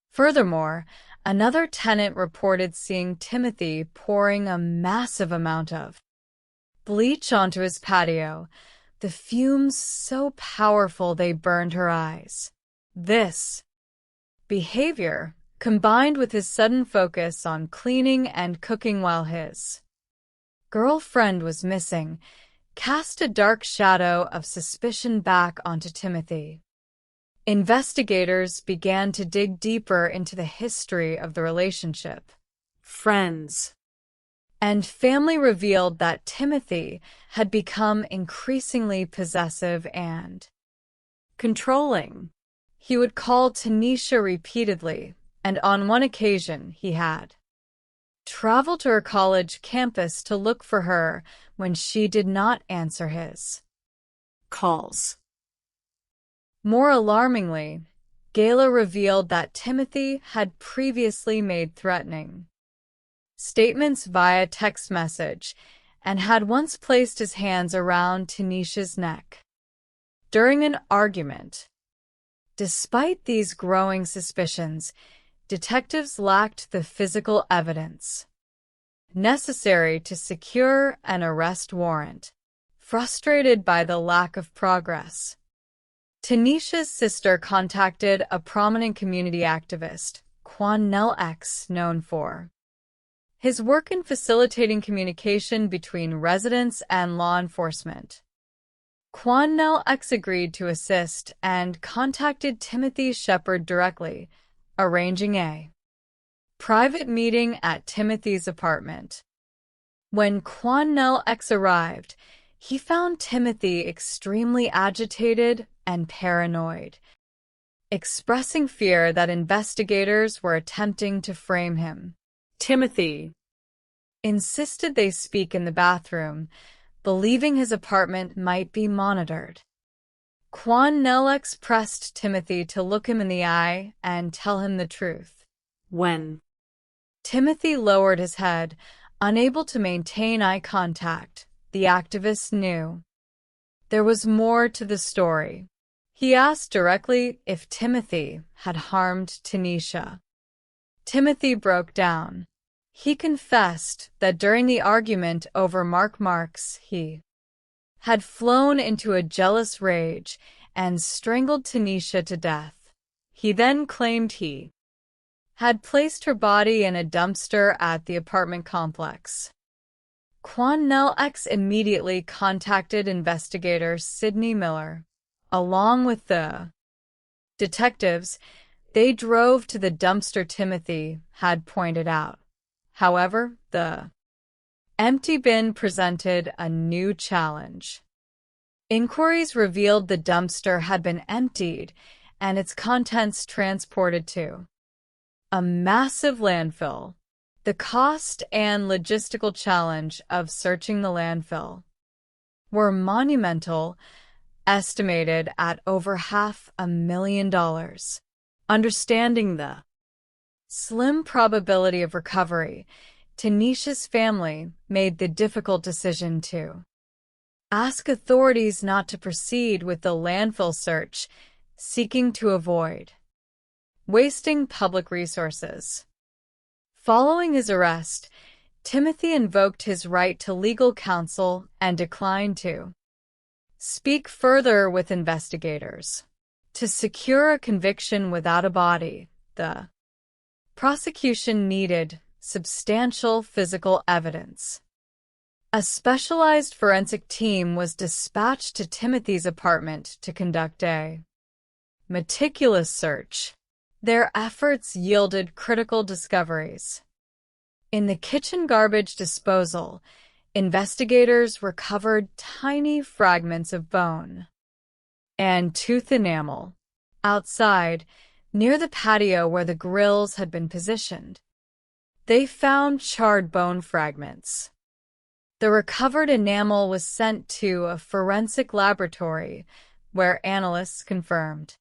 Furthermore, another tenant reported seeing Timothy pouring a massive amount of bleach onto his patio, the fumes so powerful they burned her eyes. This behavior, combined with his sudden focus on cleaning and cooking while his girlfriend was missing, cast a dark shadow of suspicion back onto Timothy. Investigators began to dig deeper into the history of the relationship. Friends and family revealed that Timothy had become increasingly possessive and controlling. He would call Tanisha repeatedly, and on one occasion he had traveled to her college campus to look for her when she did not answer his calls. More alarmingly, Gayla revealed that Timothy had previously made threatening statements via text message and had once placed his hands around Tanisha's neck during an argument. Despite these growing suspicions, detectives lacked the physical evidence necessary to secure an arrest warrant. Frustrated by the lack of progress, Tanisha's sister contacted a prominent community activist, Quannell X, known for his work in facilitating communication between residents and law enforcement. Quannell X agreed to assist and contacted Timothy Shepard directly, arranging a private meeting at Timothy's apartment. When Quannell X arrived, he found Timothy extremely agitated and paranoid, expressing fear that investigators were attempting to frame him. Timothy insisted they speak in the bathroom, believing his apartment might be monitored. Quannell X pressed Timothy to look him in the eye and tell him the truth. When Timothy lowered his head, unable to maintain eye contact, the activist knew there was more to the story. He asked directly if Timothy had harmed Tanisha. Timothy broke down. He confessed that during the argument over Marks, he had flown into a jealous rage and strangled Tanisha to death. He then claimed he had placed her body in a dumpster at the apartment complex. Quannell X immediately contacted investigator Sidney Miller. Along with the detectives, they drove to the dumpster Timothy had pointed out. However, the empty bin presented a new challenge. Inquiries revealed the dumpster had been emptied and its contents transported to a massive landfill. The cost and logistical challenge of searching the landfill were monumental, estimated at over $500,000. Understanding the slim probability of recovery, Tanisha's family made the difficult decision to ask authorities not to proceed with the landfill search, seeking to avoid wasting public resources. Following his arrest, Timothy invoked his right to legal counsel and declined to speak further with investigators. To secure a conviction without a body, the prosecution needed substantial physical evidence. A specialized forensic team was dispatched to Timothy's apartment to conduct a meticulous search. Their efforts yielded critical discoveries. In the kitchen garbage disposal, investigators recovered tiny fragments of bone and tooth enamel. Outside, near the patio where the grills had been positioned, they found charred bone fragments. The recovered enamel was sent to a forensic laboratory, where analysts confirmed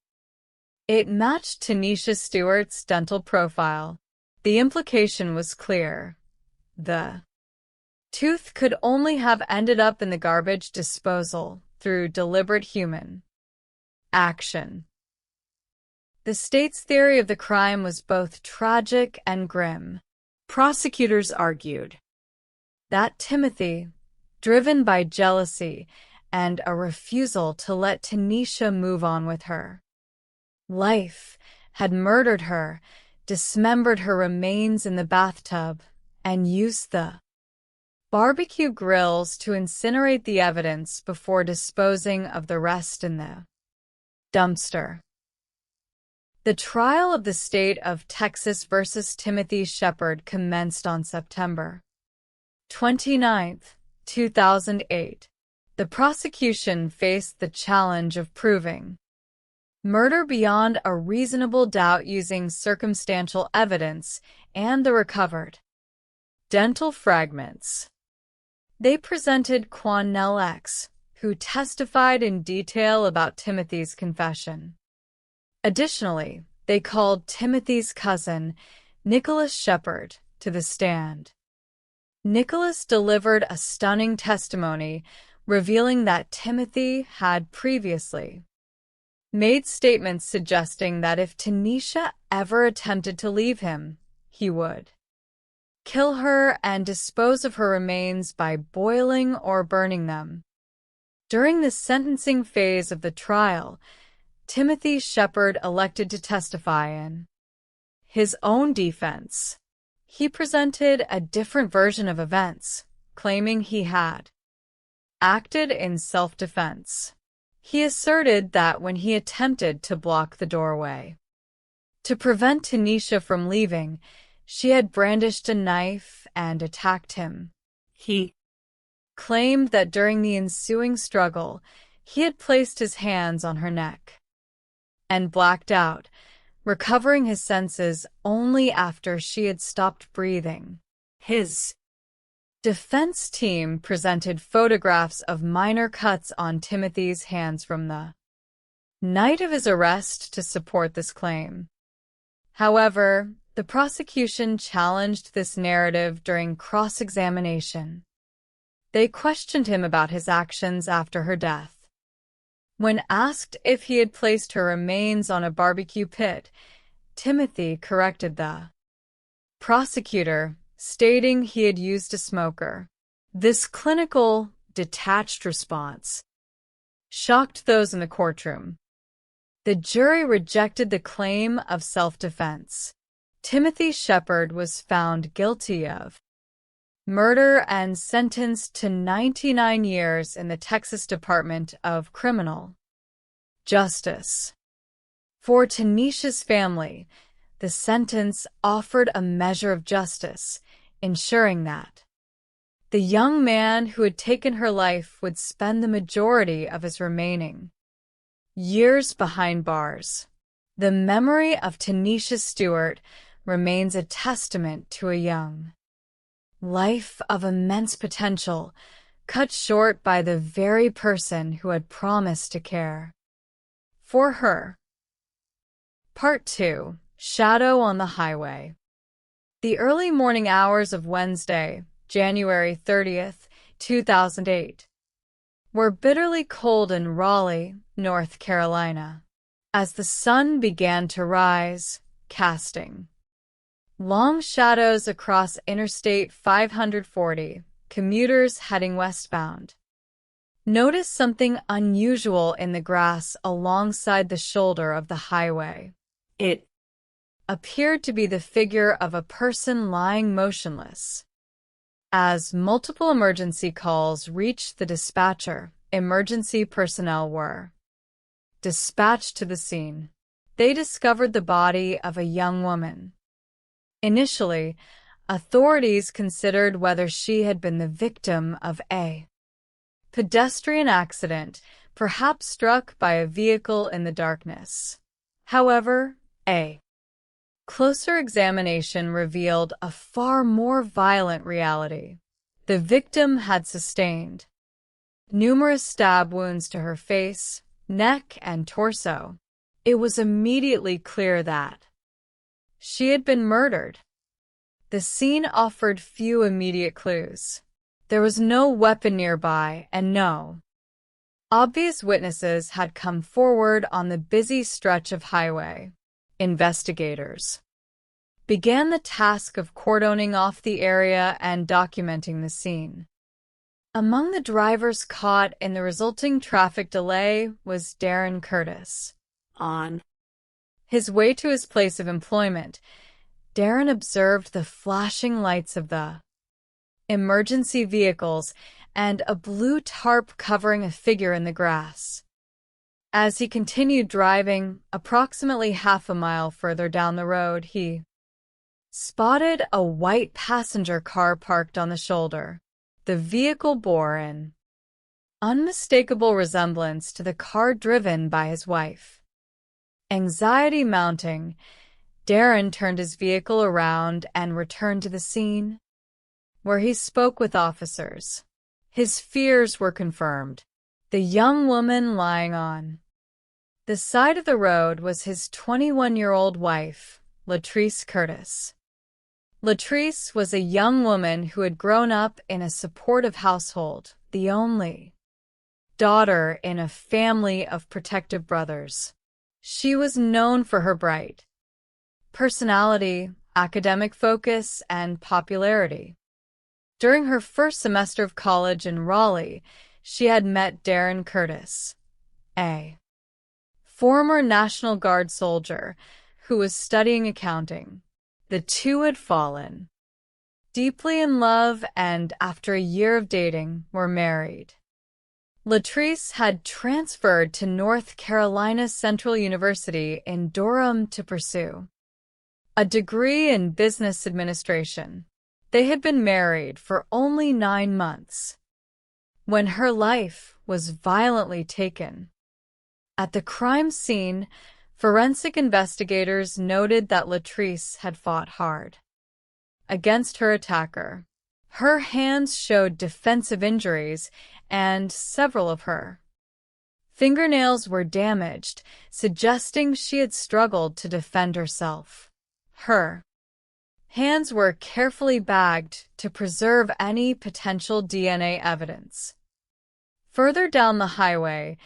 it matched Tanisha Stewart's dental profile. The implication was clear. The tooth could only have ended up in the garbage disposal through deliberate human action. The state's theory of the crime was both tragic and grim. Prosecutors argued that Timothy, driven by jealousy and a refusal to let Tanisha move on with her life, had murdered her, dismembered her remains in the bathtub, and used the barbecue grills to incinerate the evidence before disposing of the rest in the dumpster. The trial of the state of Texas versus Timothy Shepard commenced on September 29, 2008. The prosecution faced the challenge of proving murder beyond a reasonable doubt using circumstantial evidence and the recovered dental fragments. They presented Quannell X, who testified in detail about Timothy's confession. Additionally, they called Timothy's cousin, Nicholas Shepard, to the stand. Nicholas delivered a stunning testimony revealing that Timothy had previously made statements suggesting that if Tanisha ever attempted to leave him, he would kill her and dispose of her remains by boiling or burning them. During the sentencing phase of the trial, Timothy Shepard elected to testify in his own defense. He presented a different version of events, claiming he had acted in self-defense. He asserted that when he attempted to block the doorway to prevent Tanisha from leaving, she had brandished a knife and attacked him. He claimed that during the ensuing struggle, he had placed his hands on her neck and blacked out, recovering his senses only after she had stopped breathing. His defense team presented photographs of minor cuts on Timothy's hands from the night of his arrest to support this claim. However, the prosecution challenged this narrative during cross-examination. They questioned him about his actions after her death. When asked if he had placed her remains on a barbecue pit, Timothy corrected the prosecutor, stating he had used a smoker. This clinical, detached response shocked those in the courtroom. The jury rejected the claim of self-defense. Timothy Shepard was found guilty of murder and sentenced to 99 years in the Texas Department of Criminal Justice. For Tanisha's family, the sentence offered a measure of justice, ensuring that the young man who had taken her life would spend the majority of his remaining years behind bars. The memory of Tanisha Stewart remains a testament to a young life of immense potential, cut short by the very person who had promised to care for her. Part 2. Shadow on the Highway. The early morning hours of Wednesday, January 30th, 2008, were bitterly cold in Raleigh, North Carolina, as the sun began to rise, casting long shadows across Interstate 540, commuters heading westbound noticed something unusual in the grass alongside the shoulder of the highway. It appeared to be the figure of a person lying motionless. As multiple emergency calls reached the dispatcher, emergency personnel were dispatched to the scene. They discovered the body of a young woman. Initially, authorities considered whether she had been the victim of a pedestrian accident, perhaps struck by a vehicle in the darkness. However, a closer examination revealed a far more violent reality. The victim had sustained numerous stab wounds to her face, neck, and torso. It was immediately clear that she had been murdered. The scene offered few immediate clues. There was no weapon nearby, and no obvious witnesses had come forward on the busy stretch of highway. Investigators began the task of cordoning off the area and documenting the scene. Among the drivers caught in the resulting traffic delay was Darren Curtis. On his way to his place of employment, Darren observed the flashing lights of the emergency vehicles and a blue tarp covering a figure in the grass. As he continued driving, approximately half a mile further down the road, he spotted a white passenger car parked on the shoulder. The vehicle bore an unmistakable resemblance to the car driven by his wife. Anxiety mounting, Darren turned his vehicle around and returned to the scene, where he spoke with officers. His fears were confirmed. The young woman lying on the side of the road was his 21-year-old wife, Latrice Curtis. Latrice was a young woman who had grown up in a supportive household, the only daughter in a family of protective brothers. She was known for her bright personality, academic focus, and popularity. During her first semester of college in Raleigh, she had met Darren Curtis, a former National Guard soldier who was studying accounting. The two had fallen deeply in love and, after a year of dating, were married. Latrice had transferred to North Carolina Central University in Durham to pursue a degree in business administration. They had been married for only 9 months when her life was violently taken. At the crime scene, forensic investigators noted that Latrice had fought hard against her attacker. Her hands showed defensive injuries, and several of her fingernails were damaged, suggesting she had struggled to defend herself. Her hands were carefully bagged to preserve any potential DNA evidence. Further down the highway,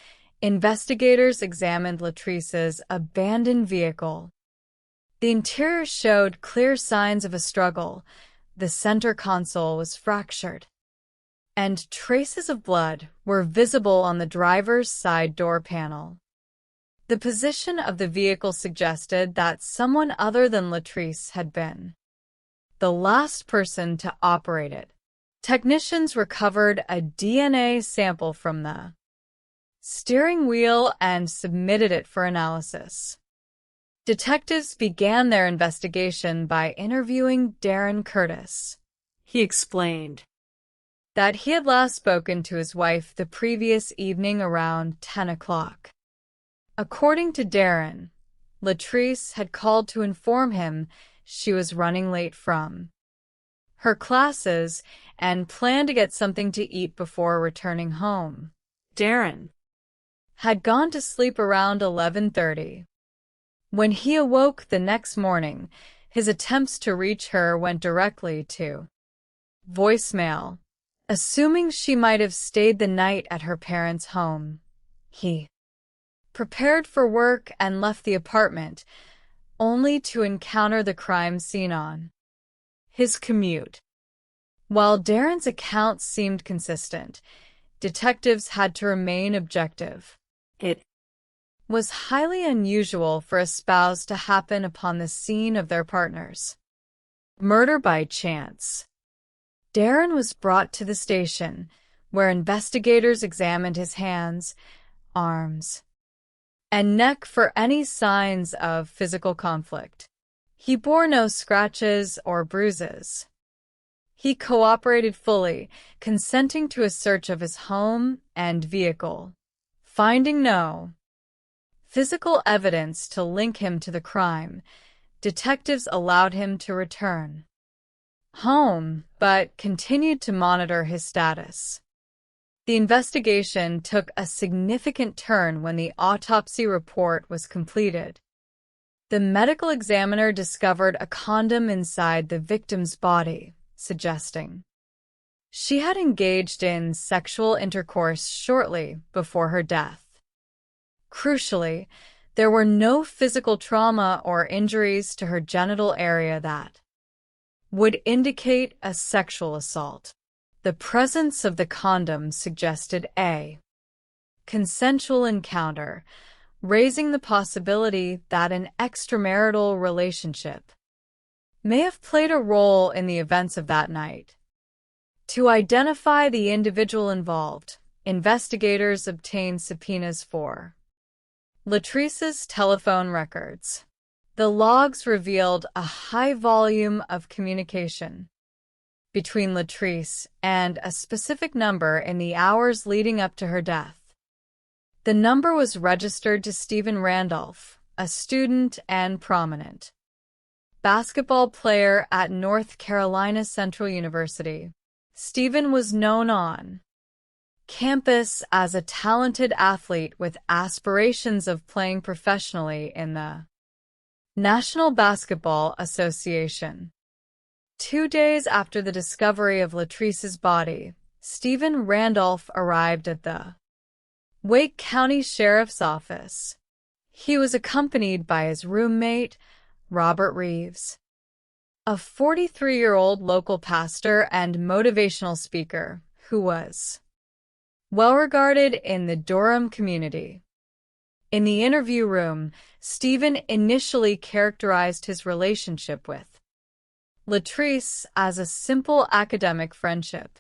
investigators examined Latrice's abandoned vehicle. The interior showed clear signs of a struggle. The center console was fractured, and traces of blood were visible on the driver's side door panel. The position of the vehicle suggested that someone other than Latrice had been the last person to operate it. Technicians recovered a DNA sample from the steering wheel and submitted it for analysis. Detectives began their investigation by interviewing Darren Curtis. He explained that he had last spoken to his wife the previous evening around 10 o'clock. According to Darren, Latrice had called to inform him she was running late from her classes and planned to get something to eat before returning home. Darren had gone to sleep around 11:30. When he awoke the next morning, his attempts to reach her went directly to voicemail. Assuming she might have stayed the night at her parents' home, he prepared for work and left the apartment, only to encounter the crime scene on his commute. While Darren's account seemed consistent, detectives had to remain objective. It was highly unusual for a spouse to happen upon the scene of their partner's murder by chance. Darren was brought to the station, where investigators examined his hands, arms, and neck for any signs of physical conflict. He bore no scratches or bruises. He cooperated fully, consenting to a search of his home and vehicle. Finding no physical evidence to link him to the crime, detectives allowed him to return home, but continued to monitor his status. The investigation took a significant turn when the autopsy report was completed. The medical examiner discovered a condom inside the victim's body, suggesting she had engaged in sexual intercourse shortly before her death. Crucially, there were no physical trauma or injuries to her genital area that would indicate a sexual assault. The presence of the condom suggested a consensual encounter, raising the possibility that an extramarital relationship may have played a role in the events of that night. To identify the individual involved, investigators obtained subpoenas for Latrice's telephone records. The logs revealed a high volume of communication between Latrice and a specific number in the hours leading up to her death. The number was registered to Stephen Randolph, a student and prominent basketball player at North Carolina Central University. Stephen was known on campus as a talented athlete with aspirations of playing professionally in the National Basketball Association. 2 days after the discovery of Latrice's body, Stephen Randolph arrived at the Wake County Sheriff's Office. He was accompanied by his roommate, Robert Reeves, a 43-year-old local pastor and motivational speaker who was well-regarded in the Durham community. In the interview room, Stephen initially characterized his relationship with Latrice as a simple academic friendship.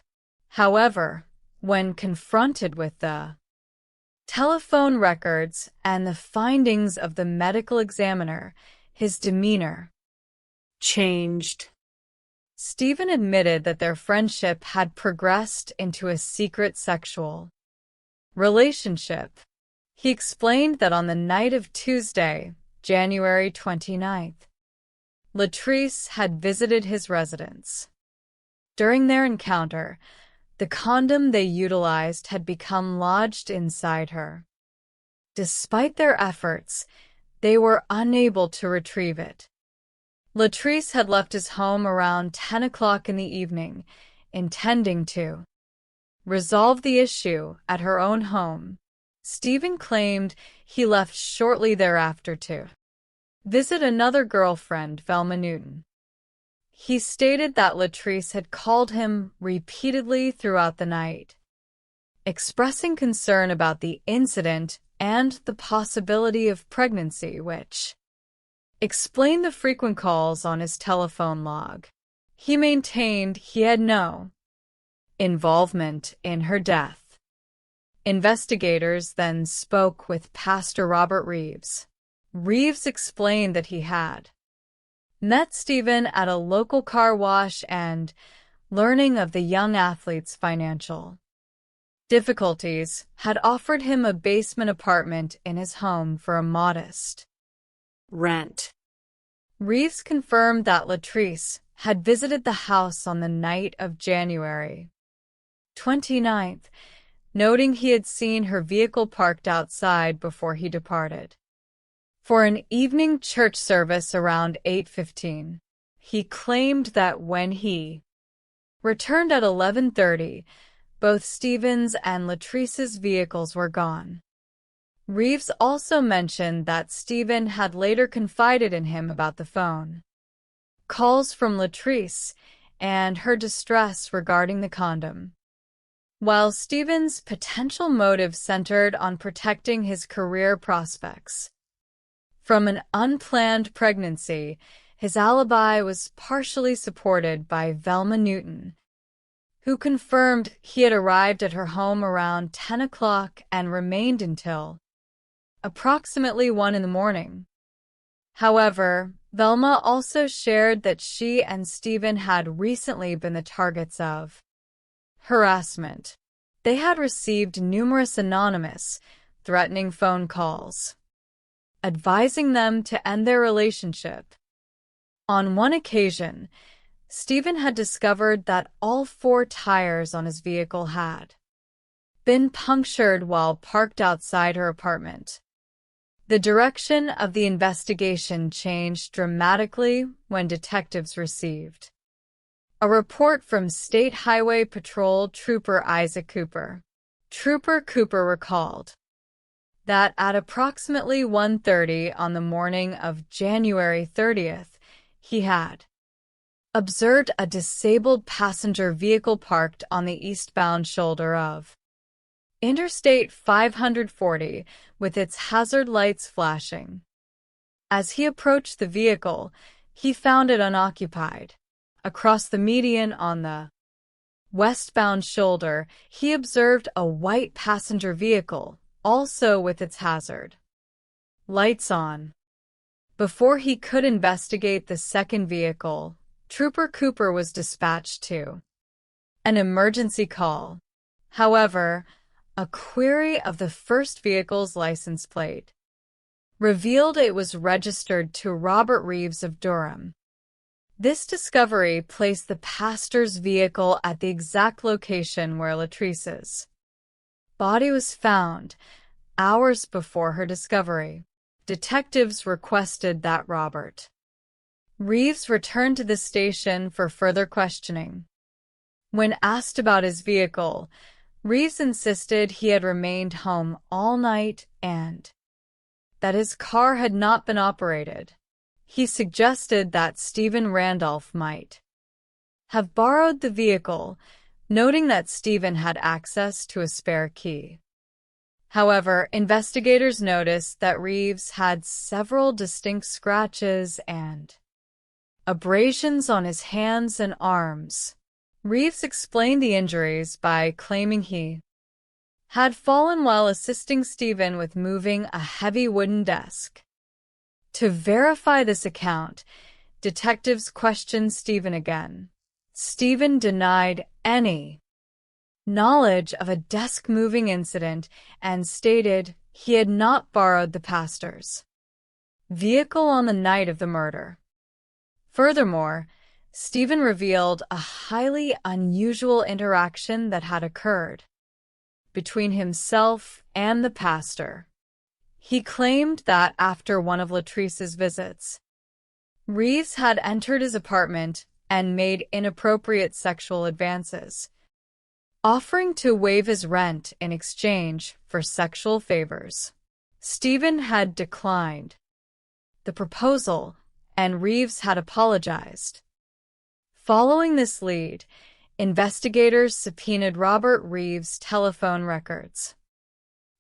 However, when confronted with the telephone records and the findings of the medical examiner, his demeanor changed. Stephen admitted that their friendship had progressed into a secret sexual relationship. He explained that on the night of Tuesday, January 29th, Latrice had visited his residence. During their encounter, the condom they utilized had become lodged inside her. Despite their efforts, they were unable to retrieve it. Latrice had left his home around 10 o'clock in the evening, intending to resolve the issue at her own home. Stephen claimed he left shortly thereafter to visit another girlfriend, Velma Newton. He stated that Latrice had called him repeatedly throughout the night, expressing concern about the incident and the possibility of pregnancy, which explained the frequent calls on his telephone log. He maintained he had no involvement in her death. Investigators then spoke with Pastor Robert Reeves. Reeves explained that he had met Stephen at a local car wash and, learning of the young athlete's financial difficulties, had offered him a basement apartment in his home for a modest rent. Reeves confirmed that Latrice had visited the house on the night of January 29th, noting he had seen her vehicle parked outside before he departed for an evening church service around 8:15. He claimed that when he returned at 11:30, both Stephen's and Latrice's vehicles were gone. Reeves also mentioned that Stephen had later confided in him about the phone calls from Latrice and her distress regarding the condom. While Stephen's potential motive centered on protecting his career prospects from an unplanned pregnancy, his alibi was partially supported by Velma Newton, who confirmed he had arrived at her home around 10 o'clock and remained until approximately 1 in the morning. However, Velma also shared that she and Stephen had recently been the targets of harassment. They had received numerous anonymous, threatening phone calls, advising them to end their relationship. On one occasion, Stephen had discovered that all 4 tires on his vehicle had been punctured while parked outside her apartment. The direction of the investigation changed dramatically when detectives received a report from State Highway Patrol Trooper Isaac Cooper. Trooper Cooper recalled that at approximately 1:30 on the morning of January 30th, he had observed a disabled passenger vehicle parked on the eastbound shoulder of Interstate 540 with its hazard lights flashing. As he approached the vehicle, he found it unoccupied. Across the median on the westbound shoulder, he observed a white passenger vehicle, also with its hazard lights on. Before he could investigate the second vehicle, Trooper Cooper was dispatched to an emergency call. However, a query of the first vehicle's license plate revealed it was registered to Robert Reeves of Durham. This discovery placed the pastor's vehicle at the exact location where Latrice's body was found hours before her discovery. Detectives requested that Robert Reeves return to the station for further questioning. When asked about his vehicle, Reeves insisted he had remained home all night and that his car had not been operated. He suggested that Stephen Randolph might have borrowed the vehicle, noting that Stephen had access to a spare key. However, investigators noticed that Reeves had several distinct scratches and abrasions on his hands and arms. Reeves explained the injuries by claiming he had fallen while assisting Stephen with moving a heavy wooden desk. To verify this account, detectives questioned Stephen again. Stephen denied any knowledge of a desk-moving incident and stated he had not borrowed the pastor's vehicle on the night of the murder. Furthermore, Stephen revealed a highly unusual interaction that had occurred between himself and the pastor. He claimed that after one of Latrice's visits, Reeves had entered his apartment and made inappropriate sexual advances, offering to waive his rent in exchange for sexual favors. Stephen had declined the proposal, and Reeves had apologized. Following this lead, investigators subpoenaed Robert Reeves' telephone records.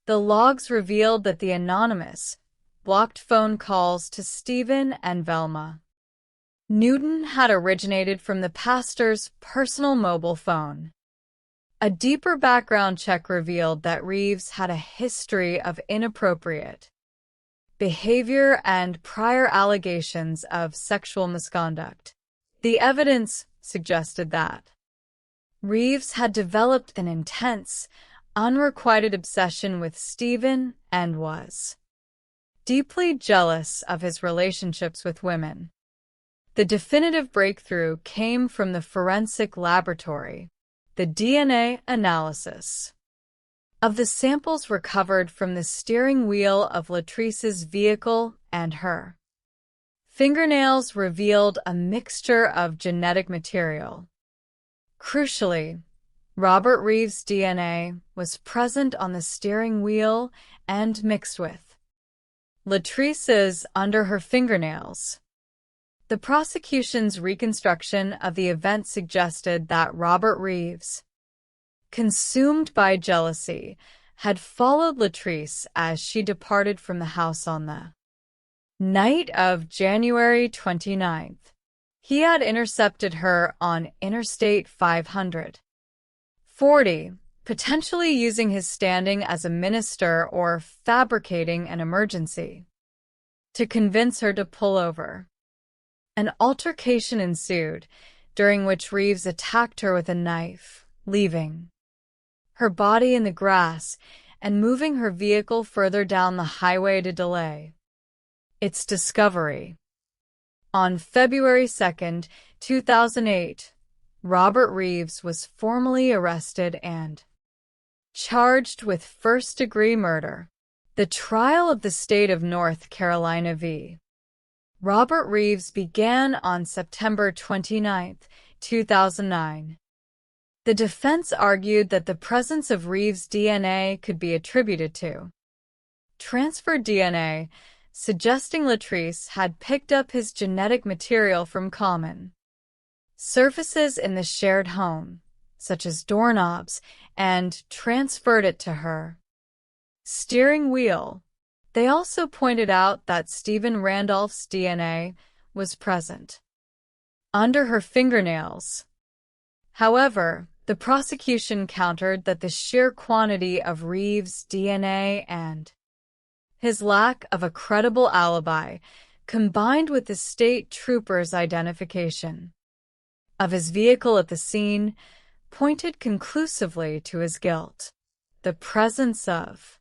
The logs revealed that the anonymous blocked phone calls to Stephen and Velma Newton had originated from the pastor's personal mobile phone. A deeper background check revealed that Reeves had a history of inappropriate behavior and prior allegations of sexual misconduct. The evidence suggested that Reeves had developed an intense, unrequited obsession with Stephen and was deeply jealous of his relationships with women. The definitive breakthrough came from the forensic laboratory, the DNA analysis of the samples recovered from the steering wheel of Latrice's vehicle and her fingernails revealed a mixture of genetic material. Crucially, Robert Reeves' DNA was present on the steering wheel and mixed with Latrice's under her fingernails. The prosecution's reconstruction of the event suggested that Robert Reeves, consumed by jealousy, had followed Latrice as she departed from the house on the night of January 29th. He had intercepted her on Interstate 540, potentially using his standing as a minister or fabricating an emergency to convince her to pull over. An altercation ensued, during which Reeves attacked her with a knife, leaving her body in the grass and moving her vehicle further down the highway to delay its discovery. On February 2nd, 2008, Robert Reeves was formally arrested and charged with first-degree murder. The trial of the state of North Carolina v. Robert Reeves began on September 29, 2009. The defense argued that the presence of Reeves' DNA could be attributed to transferred DNA, suggesting Latrice had picked up his genetic material from common surfaces in the shared home, such as doorknobs, and transferred it to her steering wheel. They also pointed out that Stephen Randolph's DNA was present under her fingernails. However, the prosecution countered that the sheer quantity of Reeves' DNA and his lack of a credible alibi, combined with the state trooper's identification of his vehicle at the scene, pointed conclusively to his guilt. The presence of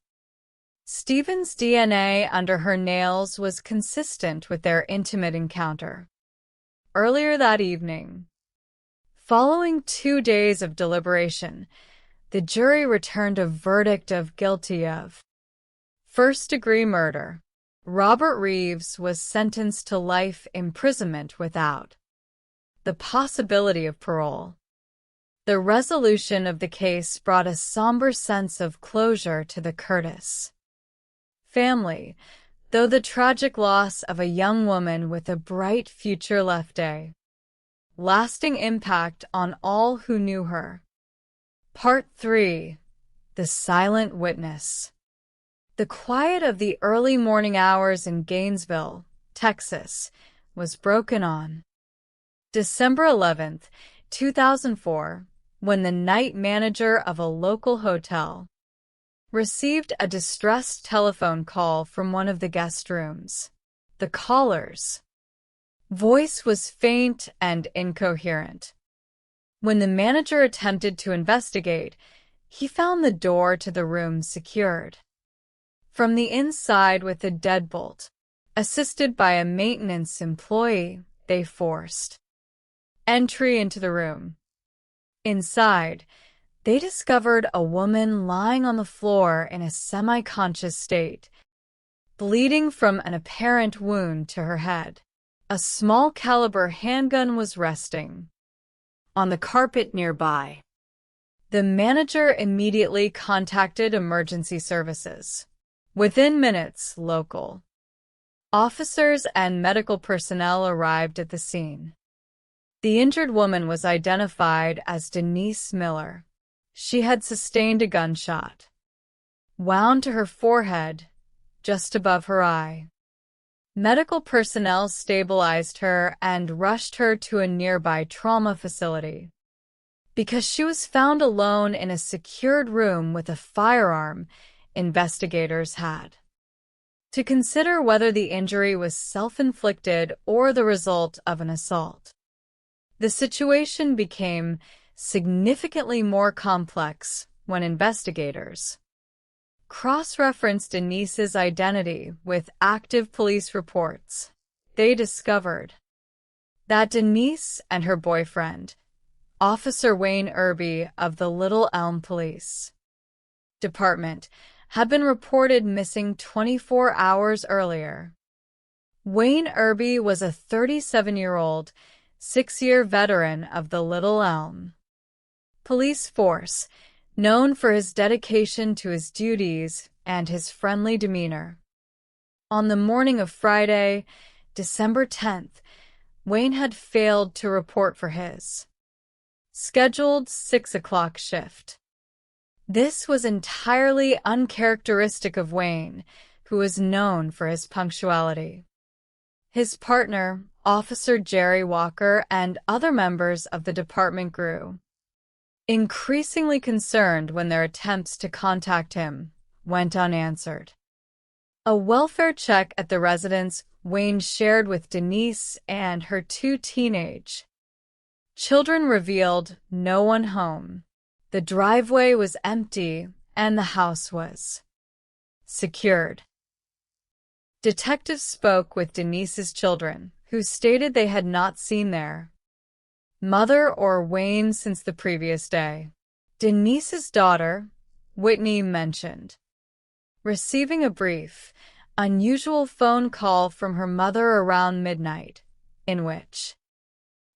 Stephen's DNA under her nails was consistent with their intimate encounter earlier that evening. Following 2 days of deliberation, the jury returned a verdict of guilty of first-degree murder. Robert Reeves was sentenced to life imprisonment without the possibility of parole. The resolution of the case brought a somber sense of closure to the Curtis family, though the tragic loss of a young woman with a bright future left a lasting impact on all who knew her. Part 3. The Silent Witness. The quiet of the early morning hours in Gainesville, Texas, was broken on December 11, 2004, when the night manager of a local hotel received a distressed telephone call from one of the guest rooms. The caller's voice was faint and incoherent. When the manager attempted to investigate, he found the door to the room secured from the inside with a deadbolt. Assisted by a maintenance employee, they forced entry into the room. Inside, they discovered a woman lying on the floor in a semi-conscious state, bleeding from an apparent wound to her head. A small-caliber handgun was resting on the carpet nearby. The manager immediately contacted emergency services. Within minutes, local officers and medical personnel arrived at the scene. The injured woman was identified as Denise Miller. She had sustained a gunshot wound to her forehead, just above her eye. Medical personnel stabilized her and rushed her to a nearby trauma facility. Because she was found alone in a secured room with a firearm, investigators had to consider whether the injury was self-inflicted or the result of an assault. The situation became significantly more complex when investigators cross-referenced Denise's identity with active police reports. They discovered that Denise and her boyfriend, Officer Wayne Irby of the Little Elm Police Department, had been reported missing 24 hours earlier. Wayne Irby was a 37-year-old, 6-year veteran of the Little Elm Police Force, known for his dedication to his duties and his friendly demeanor. On the morning of Friday, December 10th, Wayne had failed to report for his scheduled 6 o'clock shift. This was entirely uncharacteristic of Wayne, who was known for his punctuality. His partner, Officer Jerry Walker, and other members of the department grew increasingly concerned when their attempts to contact him went unanswered. A welfare check at the residence Wayne shared with Denise and her 2 teenage children revealed no one home. The driveway was empty and the house was secured. Detectives spoke with Denise's children, who stated they had not seen their mother or Wayne since the previous day. Denise's daughter, Whitney mentioned receiving a brief, unusual phone call from her mother around midnight, in which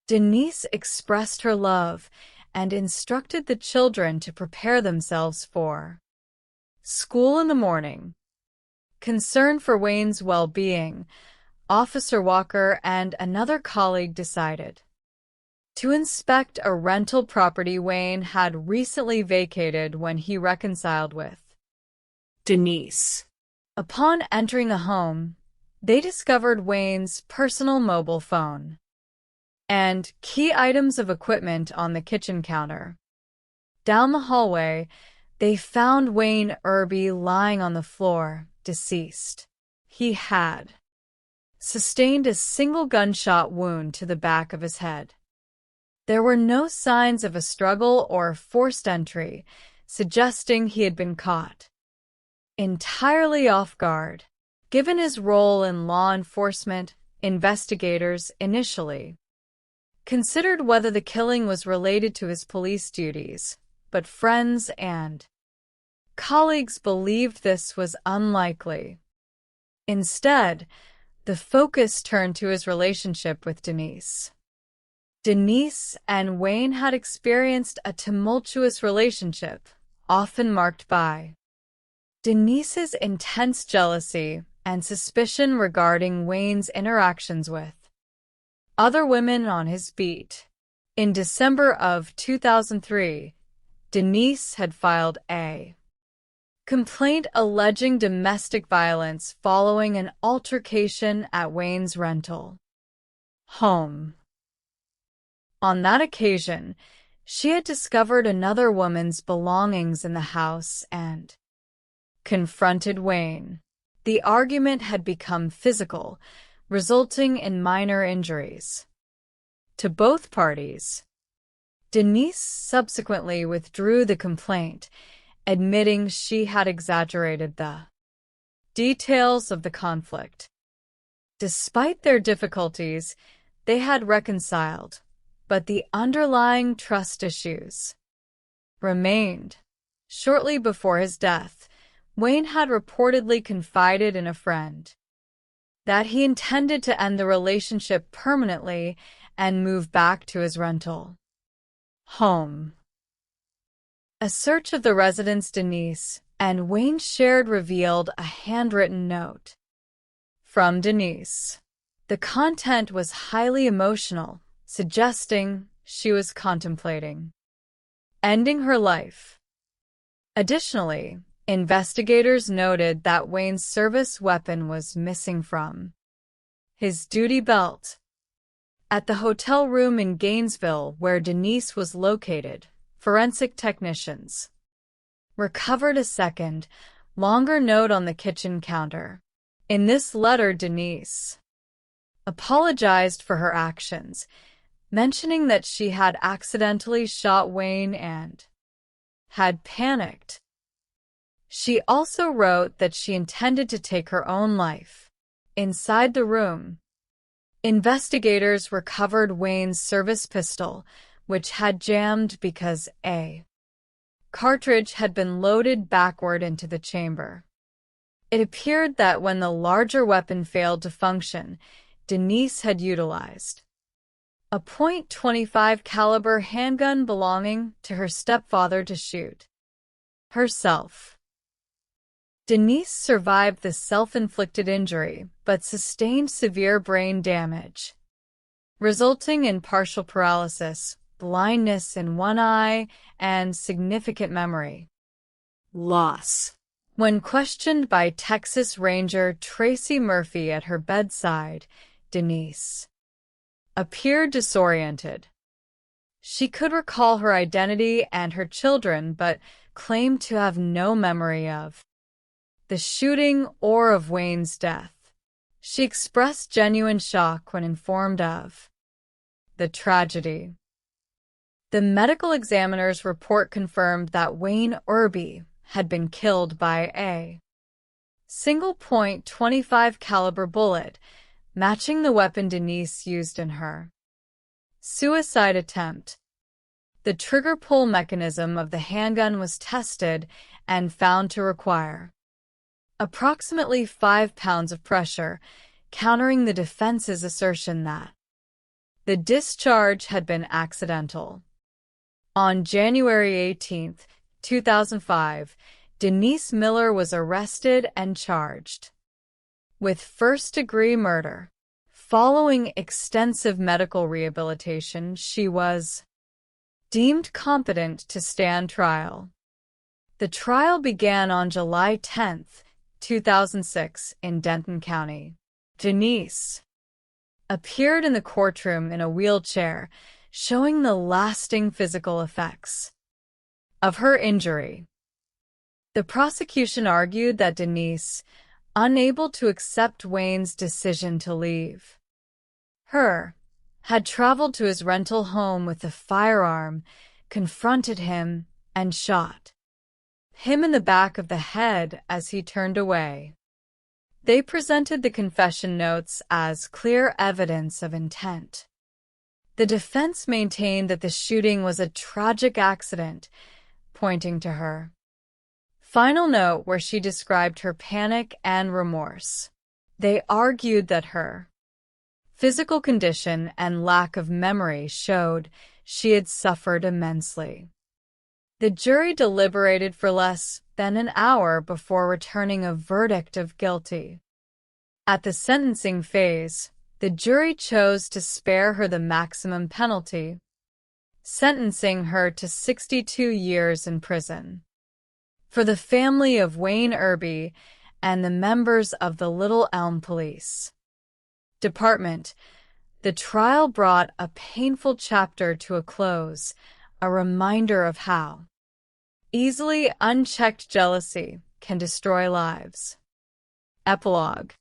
Denise expressed her love and instructed the children to prepare themselves for school in the morning. Concerned for Wayne's well-being, Officer Walker and another colleague decided to inspect a rental property Wayne had recently vacated when he reconciled with Denise. Upon entering the home, they discovered Wayne's personal mobile phone and key items of equipment on the kitchen counter. Down the hallway, they found Wayne Irby lying on the floor, deceased. He had sustained a single gunshot wound to the back of his head. There were no signs of a struggle or forced entry, suggesting he had been caught entirely off guard. Given his role in law enforcement, investigators initially considered whether the killing was related to his police duties, but friends and colleagues believed this was unlikely. Instead, the focus turned to his relationship with Denise. Denise and Wayne had experienced a tumultuous relationship, often marked by Denise's intense jealousy and suspicion regarding Wayne's interactions with other women on his beat. In December of 2003, Denise had filed a complaint alleging domestic violence following an altercation at Wayne's rental home. On that occasion, she had discovered another woman's belongings in the house and confronted Wayne. The argument had become physical, resulting in minor injuries to both parties. Denise subsequently withdrew the complaint, admitting she had exaggerated the details of the conflict. Despite their difficulties, they had reconciled, but the underlying trust issues remained. Shortly before his death, Wayne had reportedly confided in a friend that he intended to end the relationship permanently and move back to his rental home. A search of the residence Denise and Wayne shared revealed a handwritten note from Denise. The content was highly emotional, suggesting she was contemplating ending her life. Additionally, investigators noted that Wayne's service weapon was missing from his duty belt. At the hotel room in Gainesville where Denise was located, forensic technicians recovered a second, longer note on the kitchen counter. In this letter, Denise apologized for her actions, mentioning that she had accidentally shot Wayne and had panicked. She also wrote that she intended to take her own life. Inside the room, investigators recovered Wayne's service pistol, which had jammed because a cartridge had been loaded backward into the chamber. It appeared that when the larger weapon failed to function, Denise had utilized a .25 caliber handgun belonging to her stepfather to shoot herself. Denise survived the self-inflicted injury, but sustained severe brain damage, resulting in partial paralysis, blindness in one eye, and significant memory loss. When questioned by Texas Ranger Tracy Murphy at her bedside, Denise appeared disoriented. She could recall her identity and her children, but claimed to have no memory of the shooting or of Wayne's death. She expressed genuine shock when informed of the tragedy. The medical examiner's report confirmed that Wayne Irby had been killed by a single .25 caliber bullet, matching the weapon Denise used in her suicide attempt. The trigger pull mechanism of the handgun was tested and found to require approximately 5 pounds of pressure, countering the defense's assertion that the discharge had been accidental. On January 18, 2005, Denise Miller was arrested and charged with first-degree murder. Following extensive medical rehabilitation, she was deemed competent to stand trial. The trial began on July 10, 2006, in Denton County. Denise appeared in the courtroom in a wheelchair, showing the lasting physical effects of her injury. The prosecution argued that Denise, unable to accept Wayne's decision to leave her, had traveled to his rental home with a firearm, confronted him, and shot him in the back of the head as he turned away. They presented the confession notes as clear evidence of intent. The defense maintained that the shooting was a tragic accident, pointing to her final note where she described her panic and remorse. They argued that her physical condition and lack of memory showed she had suffered immensely. The jury deliberated for less than an hour before returning a verdict of guilty. At the sentencing phase, the jury chose to spare her the maximum penalty, sentencing her to 62 years in prison. For the family of Wayne Irby and the members of the Little Elm Police Department, the trial brought a painful chapter to a close, a reminder of how easily unchecked jealousy can destroy lives. Epilogue.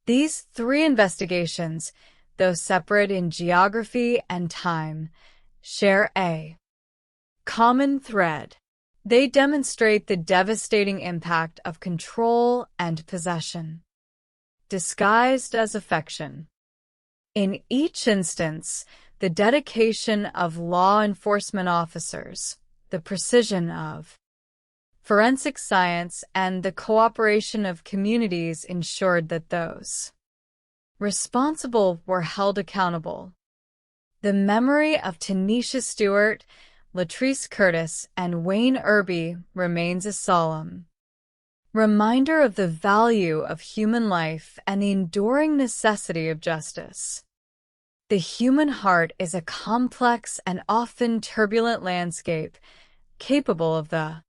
These 3 investigations, though separate in geography and time, share a common thread. They demonstrate the devastating impact of control and possession, disguised as affection. In each instance, the dedication of law enforcement officers, the precision of forensic science, and the cooperation of communities ensured that those responsible were held accountable. The memory of Tanisha Stewart, Latrice Curtis, and Wayne Irby remains a solemn reminder of the value of human life and the enduring necessity of justice. The human heart is a complex and often turbulent landscape, capable of the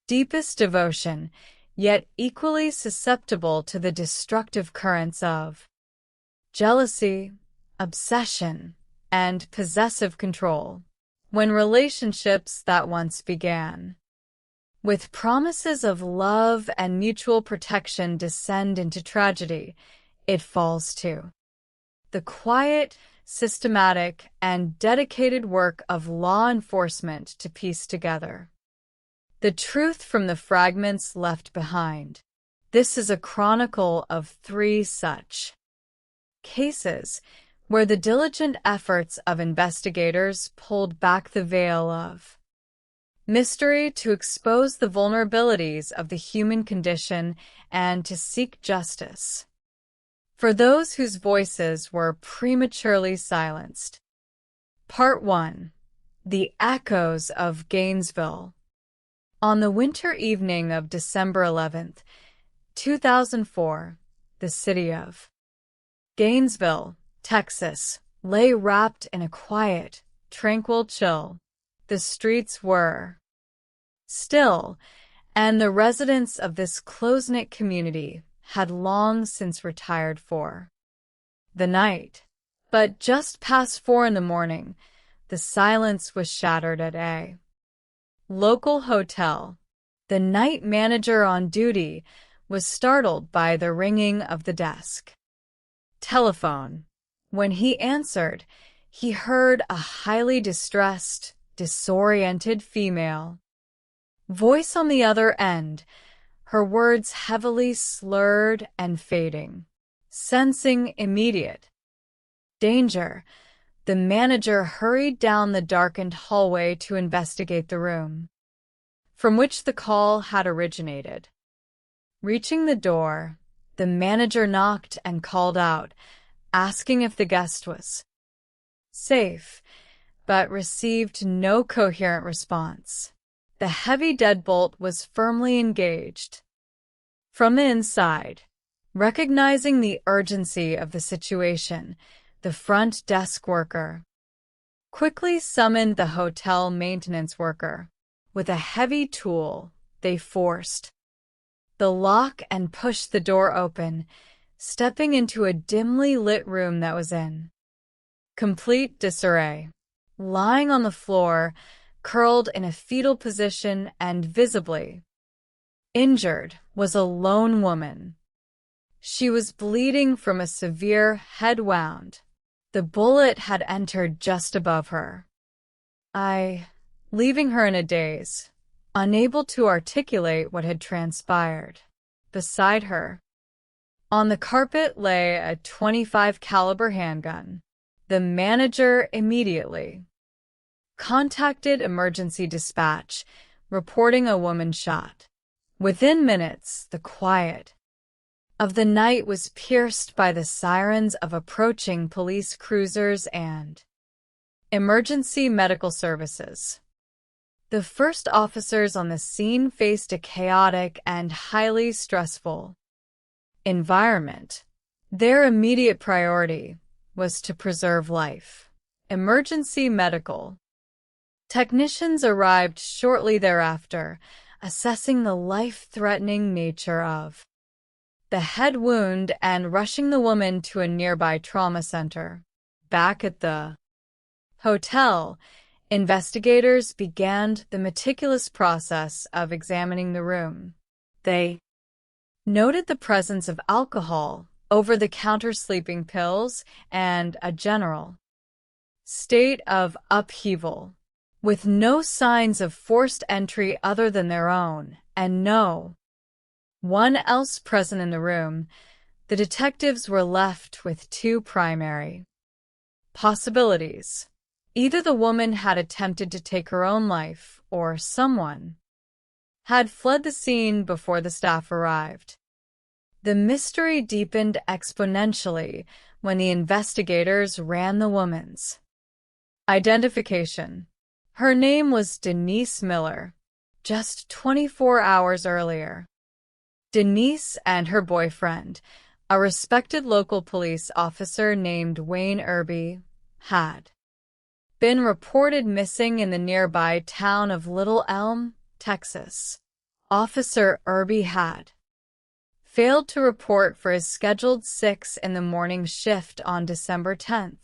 deepest devotion, yet equally susceptible to the destructive currents of jealousy, obsession, and possessive control. When relationships that once began with promises of love and mutual protection descend into tragedy, it falls to the quiet, systematic, and dedicated work of law enforcement to piece together the truth from the fragments left behind. This is a chronicle of 3 such cases where the diligent efforts of investigators pulled back the veil of mystery to expose the vulnerabilities of the human condition and to seek justice for those whose voices were prematurely silenced. Part 1. The Echoes of Gainesville. On the winter evening of December 11, 2004, the city of Gainesville, Texas, lay wrapped in a quiet, tranquil chill. The streets were still, and the residents of this close-knit community had long since retired for the night. But just past 4 in the morning, the silence was shattered at a local hotel. The night manager on duty was startled by the ringing of the desk telephone. When he answered, he heard a highly distressed, disoriented female voice on the other end, her words heavily slurred and fading. Sensing immediate danger, The manager hurried down the darkened hallway to investigate the room from which the call had originated. Reaching the door, the manager knocked and called out, asking if the guest was safe, but received no coherent response. The heavy deadbolt was firmly engaged. From the inside, recognizing the urgency of the situation, the front desk worker quickly summoned the hotel maintenance worker. With a heavy tool, they forced the lock and pushed the door open, stepping into a dimly lit room that was in complete disarray. Lying on the floor, curled in a fetal position and visibly injured, was a lone woman. She was bleeding from a severe head wound. The bullet had entered just above her. Leaving her in a daze, unable to articulate what had transpired. Beside her, on the carpet, lay a .25 caliber handgun. The manager immediately contacted emergency dispatch, reporting a woman shot. Within minutes, the quiet of the night was pierced by the sirens of approaching police cruisers and emergency medical services. The first officers on the scene faced a chaotic and highly stressful environment. Their immediate priority was to preserve life. Emergency medical technicians arrived shortly thereafter, assessing the life-threatening nature of the head wound and rushing the woman to a nearby trauma center. Back at the hotel, investigators began the meticulous process of examining the room. They noted the presence of alcohol, over-the-counter sleeping pills, and a general state of upheaval, with no signs of forced entry other than their own, and no one else present in the room. The detectives were left with two primary possibilities. Either the woman had attempted to take her own life, or someone had fled the scene before the staff arrived. The mystery deepened exponentially when the investigators ran the woman's identification. Her name was Denise Miller, just 24 hours earlier. Denise and her boyfriend, a respected local police officer named Wayne Irby, had been reported missing in the nearby town of Little Elm, Texas. Officer Irby had failed to report for his scheduled 6 in the morning shift on December 10,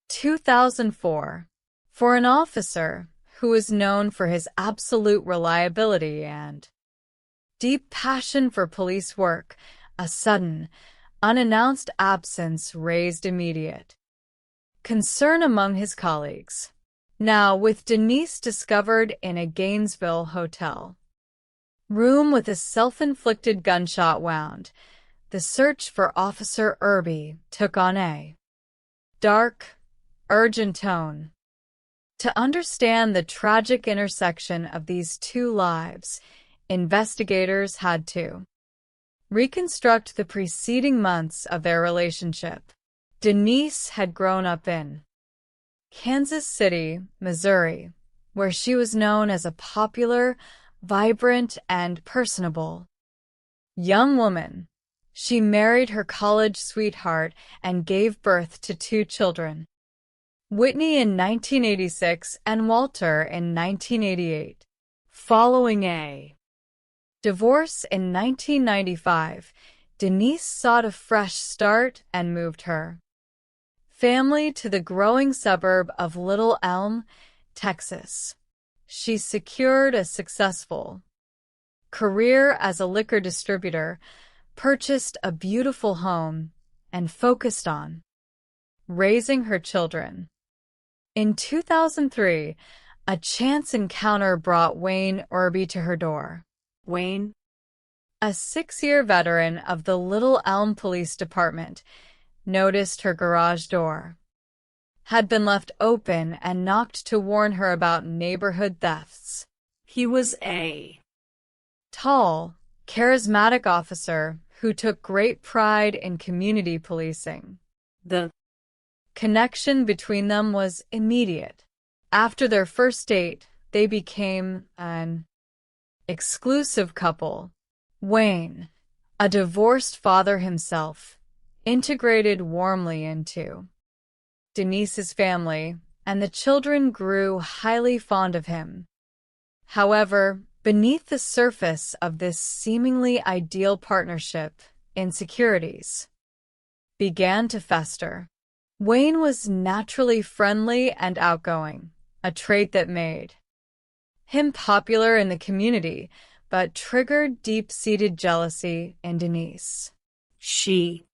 2004. For an officer who was known for his absolute reliability and deep passion for police work, a sudden, unannounced absence raised immediate concern among his colleagues. Now, with Denise discovered in a Gainesville hotel room with a self-inflicted gunshot wound, the search for Officer Irby took on a dark, urgent tone. To understand the tragic intersection of these two lives, investigators had to reconstruct the preceding months of their relationship. Denise had grown up in Kansas City, Missouri, where she was known as a popular, vibrant, and personable young woman. She married her college sweetheart and gave birth to 2 children, Whitney in 1986 and Walter in 1988. Following a divorce in 1995, Denise sought a fresh start and moved her family to the growing suburb of Little Elm, Texas. She secured a successful career as a liquor distributor, purchased a beautiful home, and focused on raising her children. In 2003, a chance encounter brought Wayne Irby to her door. Wayne, a 6-year veteran of the Little Elm Police Department, noticed her garage door had been left open and knocked to warn her about neighborhood thefts. He was a tall, charismatic officer who took great pride in community policing. The connection between them was immediate. After their first date, they became an exclusive couple. Wayne, a divorced father himself, integrated warmly into Denise's family, and the children grew highly fond of him. However, beneath the surface of this seemingly ideal partnership, insecurities began to fester. Wayne was naturally friendly and outgoing, a trait that made him popular in the community, but triggered deep-seated jealousy in Denise. She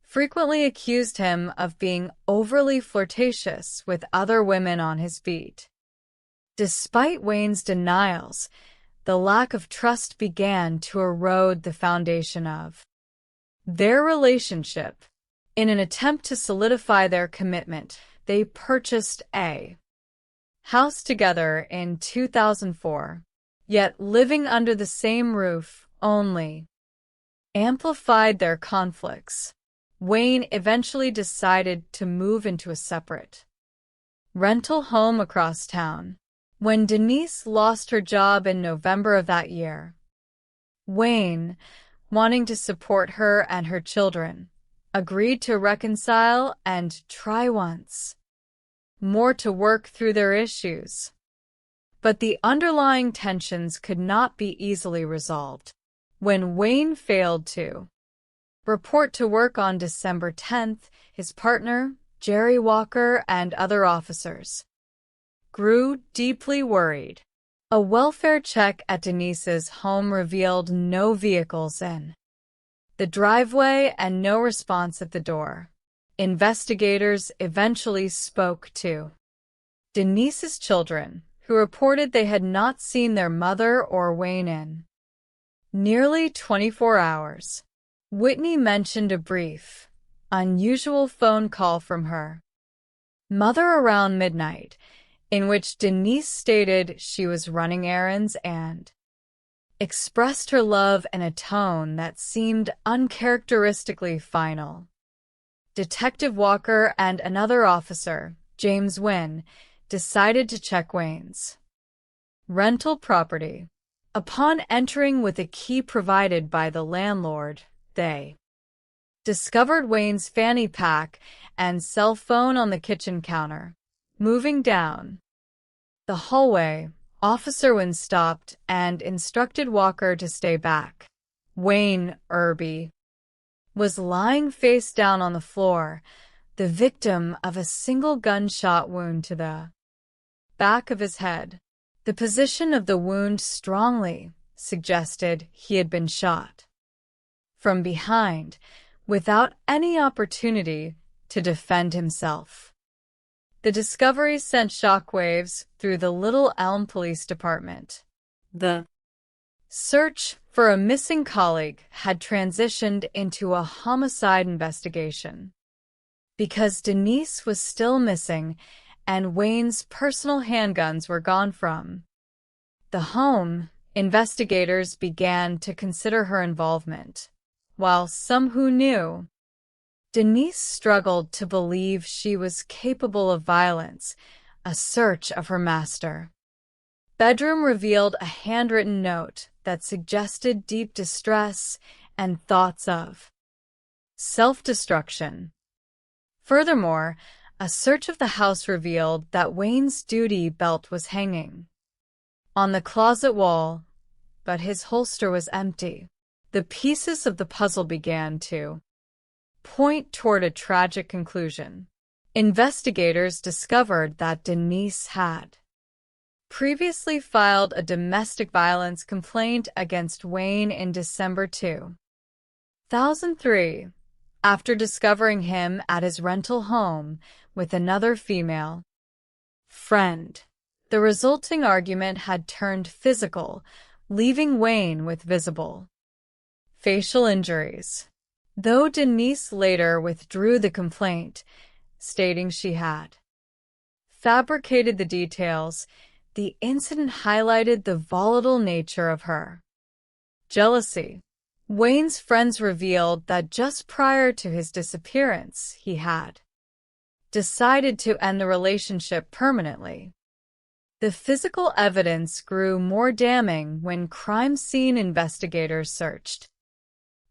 frequently accused him of being overly flirtatious with other women on his beat. Despite Wayne's denials, the lack of trust began to erode the foundation of their relationship. In an attempt to solidify their commitment, they purchased a house together in 2004, yet living under the same roof only amplified their conflicts. Wayne eventually decided to move into a separate rental home across town. When Denise lost her job in November of that year, Wayne, wanting to support her and her children, agreed to reconcile and try once more to work through their issues. But the underlying tensions could not be easily resolved. When Wayne failed to report to work on December 10th, his partner, Jerry Walker, and other officers grew deeply worried. A welfare check at Denise's home revealed no vehicles in the driveway and no response at the door. Investigators eventually spoke to Denise's children, who reported they had not seen their mother or Wayne in nearly 24 hours. Whitney mentioned a brief, unusual phone call from her mother around midnight, in which Denise stated she was running errands and expressed her love in a tone that seemed uncharacteristically final. Detective Walker and another officer, James Wynn, decided to check Wayne's rental property. Upon entering with a key provided by the landlord, they discovered Wayne's fanny pack and cell phone on the kitchen counter. Moving down the hallway, Officer Wynn stopped and instructed Walker to stay back. Wayne Irby was lying face down on the floor, the victim of a single gunshot wound to the back of his head. The position of the wound strongly suggested he had been shot from behind, without any opportunity to defend himself. The discovery sent shockwaves through the Little Elm Police Department. The search for a missing colleague had transitioned into a homicide investigation. Because Denise was still missing and Wayne's personal handguns were gone from the home, investigators began to consider her involvement. While some who knew Denise struggled to believe she was capable of violence, a search of her master bedroom revealed a handwritten note that suggested deep distress and thoughts of self-destruction. Furthermore, a search of the house revealed that Wayne's duty belt was hanging on the closet wall, but his holster was empty. The pieces of the puzzle began to point toward a tragic conclusion. Investigators discovered that Denise had previously filed a domestic violence complaint against Wayne in December 2003, after discovering him at his rental home with another female friend. The resulting argument had turned physical, leaving Wayne with visible facial injuries. Though Denise later withdrew the complaint, stating she had fabricated the details. The incident highlighted the volatile nature of her jealousy. Wayne's friends revealed that just prior to his disappearance, he had decided to end the relationship permanently. The physical evidence grew more damning when crime scene investigators searched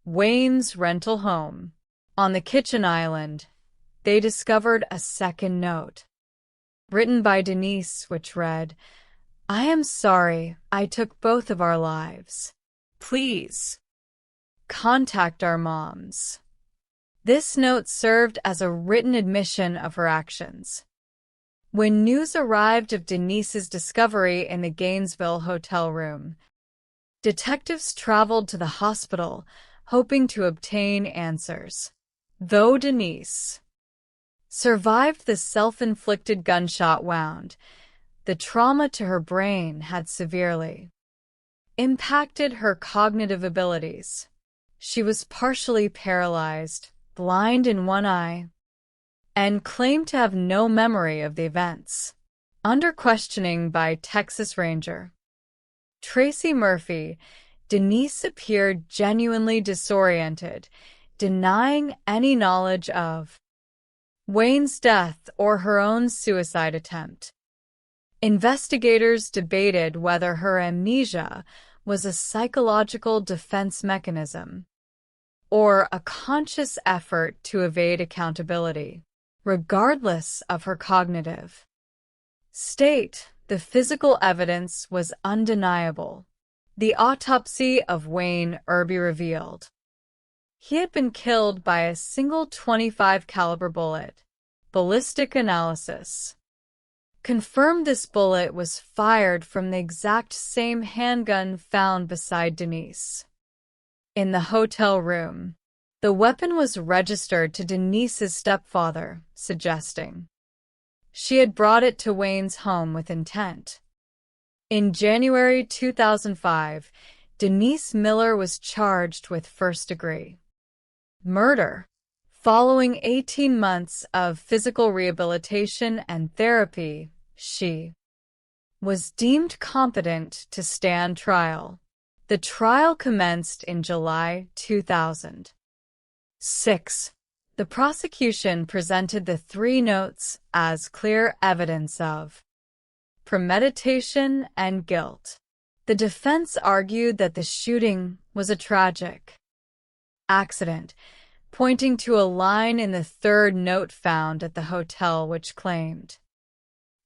Wayne's rental home. On the kitchen island, they discovered a second note, written by Denise, which read, "I am sorry I took both of our lives. Please contact our moms." This note served as a written admission of her actions. When news arrived of Denise's discovery in the Gainesville hotel room, detectives traveled to the hospital hoping to obtain answers. Though Denise survived the self-inflicted gunshot wound, the trauma to her brain had severely impacted her cognitive abilities. She was partially paralyzed, blind in one eye, and claimed to have no memory of the events. Under questioning by Texas Ranger Tracy Murphy, Denise appeared genuinely disoriented, denying any knowledge of Wayne's death or her own suicide attempt. Investigators debated whether her amnesia was a psychological defense mechanism or a conscious effort to evade accountability. Regardless of her cognitive state, the physical evidence was undeniable. The autopsy of Wayne Irby revealed he had been killed by a single .25 caliber bullet. Ballistic analysis confirmed this bullet was fired from the exact same handgun found beside Denise in the hotel room. The weapon was registered to Denise's stepfather, suggesting she had brought it to Wayne's home with intent. In January 2005, Denise Miller was charged with first-degree murder. Following 18 months of physical rehabilitation and therapy, she was deemed competent to stand trial. The trial commenced in July 2006. The prosecution presented the three notes as clear evidence of premeditation and guilt. The defense argued that the shooting was a tragic accident, pointing to a line in the third note found at the hotel which claimed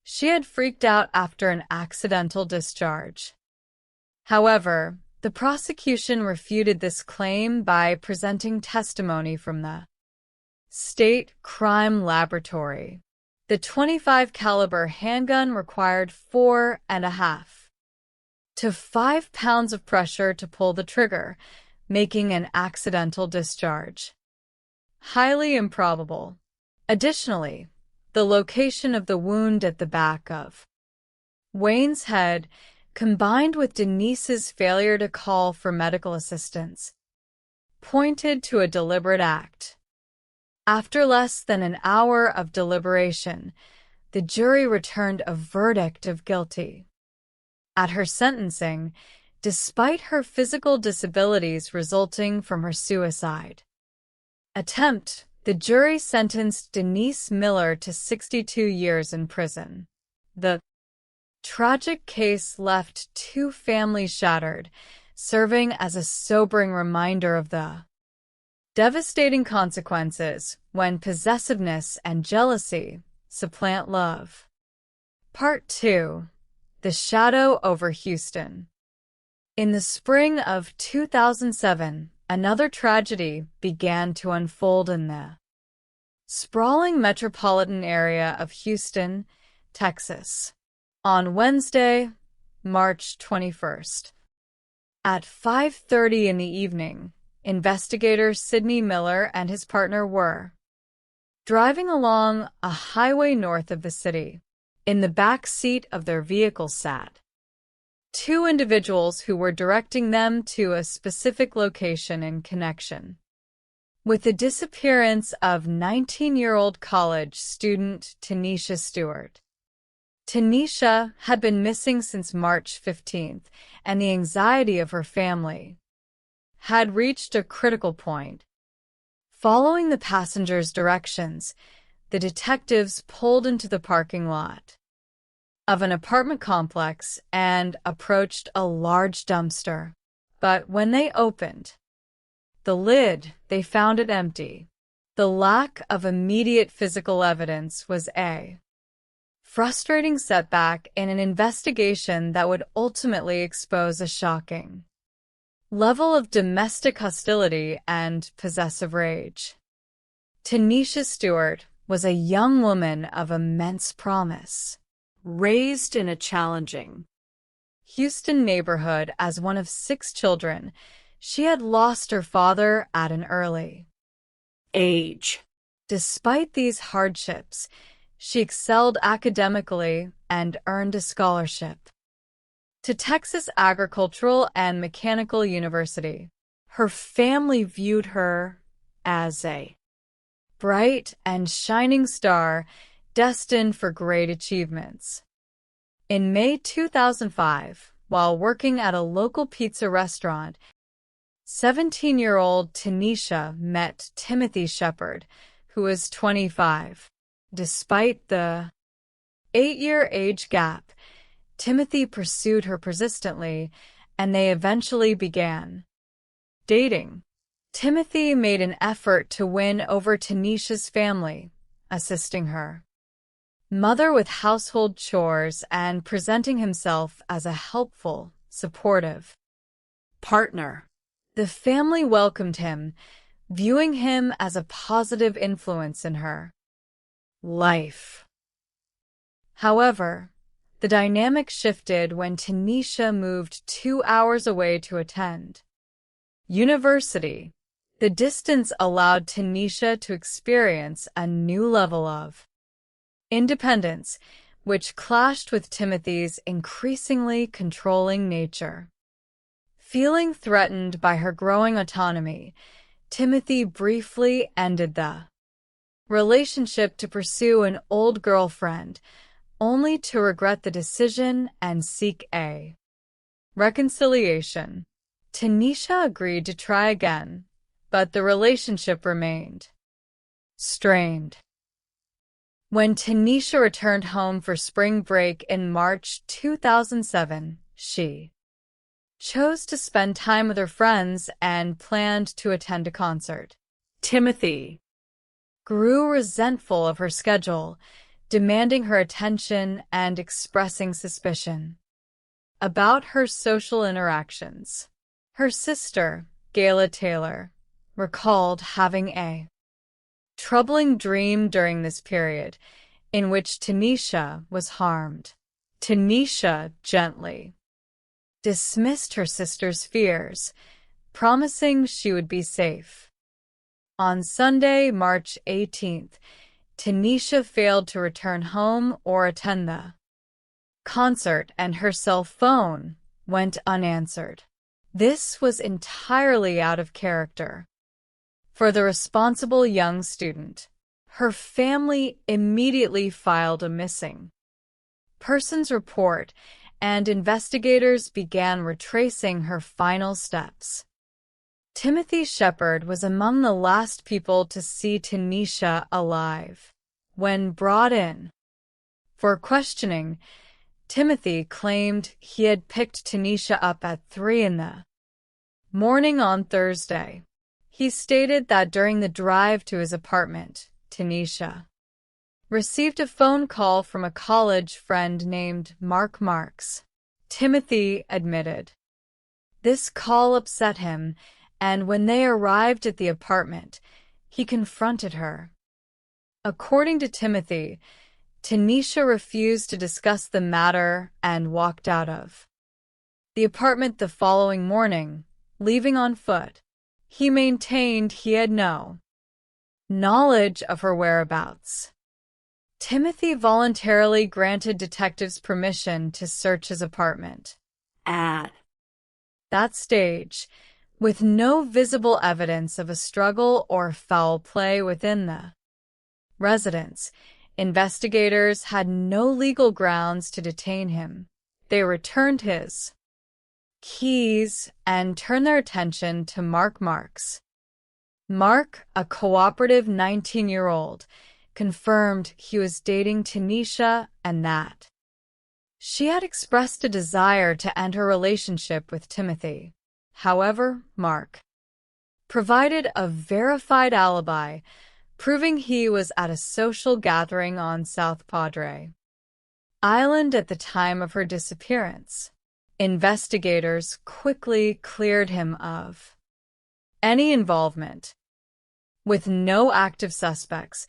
she had freaked out after an accidental discharge. However, the prosecution refuted this claim by presenting testimony from the State Crime Laboratory. The .25 caliber handgun required 4.5 to 5 pounds of pressure to pull the trigger, making an accidental discharge highly improbable. Additionally, the location of the wound at the back of Wayne's head, combined with Denise's failure to call for medical assistance, pointed to a deliberate act. After less than an hour of deliberation, the jury returned a verdict of guilty. At her sentencing, despite her physical disabilities resulting from her suicide attempt, the jury sentenced Denise Miller to 62 years in prison. The tragic case left two families shattered, serving as a sobering reminder of the devastating consequences when possessiveness and jealousy supplant love. Part 2. The Shadow over Houston. In the spring of 2007, another tragedy began to unfold in the sprawling metropolitan area of Houston, Texas. On Wednesday, March 21st, at 5:30 in the evening, investigator Sidney Miller and his partner were driving along a highway north of the city. In the back seat of their vehicle sat two individuals who were directing them to a specific location in connection with the disappearance of 19-year-old college student Tanisha Stewart. Tanisha had been missing since March 15th, and the anxiety of her family had reached a critical point. Following the passenger's directions, the detectives pulled into the parking lot of an apartment complex and approached a large dumpster. But when they opened the lid, they found it empty. The lack of immediate physical evidence was a frustrating setback in an investigation that would ultimately expose a shocking level of domestic hostility and possessive rage. Tanisha Stewart was a young woman of immense promise. Raised in a challenging Houston neighborhood as one of 6 children, she had lost her father at an early age. Despite these hardships, she excelled academically and earned a scholarship to Texas Agricultural and Mechanical University. Her family viewed her as a bright and shining star destined for great achievements. In May 2005, while working at a local pizza restaurant, 17-year-old Tanisha met Timothy Shepard, who was 25. Despite the 8-year age gap, Timothy pursued her persistently, and they eventually began dating. Timothy made an effort to win over Tanisha's family, assisting her mother with household chores and presenting himself as a helpful, supportive partner. The family welcomed him, viewing him as a positive influence in her life. However, the dynamic shifted when Tanisha moved 2 hours away to attend university. The distance allowed Tanisha to experience a new level of independence, which clashed with Timothy's increasingly controlling nature. Feeling threatened by her growing autonomy, Timothy briefly ended the relationship to pursue an old girlfriend, only to regret the decision and seek a reconciliation. Tanisha agreed to try again, but the relationship remained strained. When Tanisha returned home for spring break in March 2007, she chose to spend time with her friends and planned to attend a concert. Timothy grew resentful of her schedule, demanding her attention and expressing suspicion about her social interactions. Her sister, Gayla Taylor, recalled having a troubling dream during this period in which Tanisha was harmed. Tanisha gently dismissed her sister's fears, promising she would be safe. On Sunday, March 18th, Tanisha failed to return home or attend the concert, and her cell phone went unanswered. This was entirely out of character for the responsible young student. Her family immediately filed a missing persons report, and investigators began retracing her final steps. Timothy Shepard was among the last people to see Tanisha alive. When brought in for questioning, Timothy claimed he had picked Tanisha up at 3 in the morning on Thursday. He stated that during the drive to his apartment, Tanisha received a phone call from a college friend named Mark Marks. Timothy admitted this call upset him, and when they arrived at the apartment, he confronted her. According to Timothy, Tanisha refused to discuss the matter and walked out of the apartment the following morning, leaving on foot. He maintained he had no knowledge of her whereabouts. Timothy voluntarily granted detectives permission to search his apartment. At that stage, with no visible evidence of a struggle or foul play within the residence. Investigators had no legal grounds to detain him. They returned his keys and turned their attention to Mark Marks. Mark, a cooperative 19-year-old, confirmed he was dating Tanisha and that she had expressed a desire to end her relationship with Timothy. However, Mark provided a verified alibi, proving he was at a social gathering on South Padre Island at the time of her disappearance. Investigators quickly cleared him of any involvement. With no active suspects,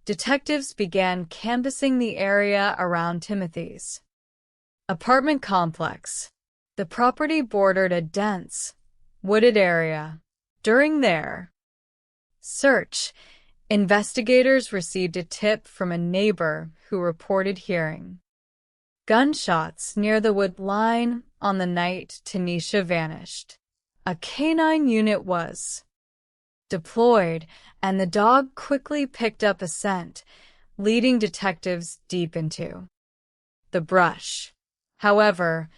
detectives began canvassing the area around Timothy's apartment complex. The property bordered a dense, wooded area. During their search, investigators received a tip from a neighbor who reported hearing gunshots near the wood line on the night Tanisha vanished. A canine unit was deployed, and the dog quickly picked up a scent, leading detectives deep into the brush. However,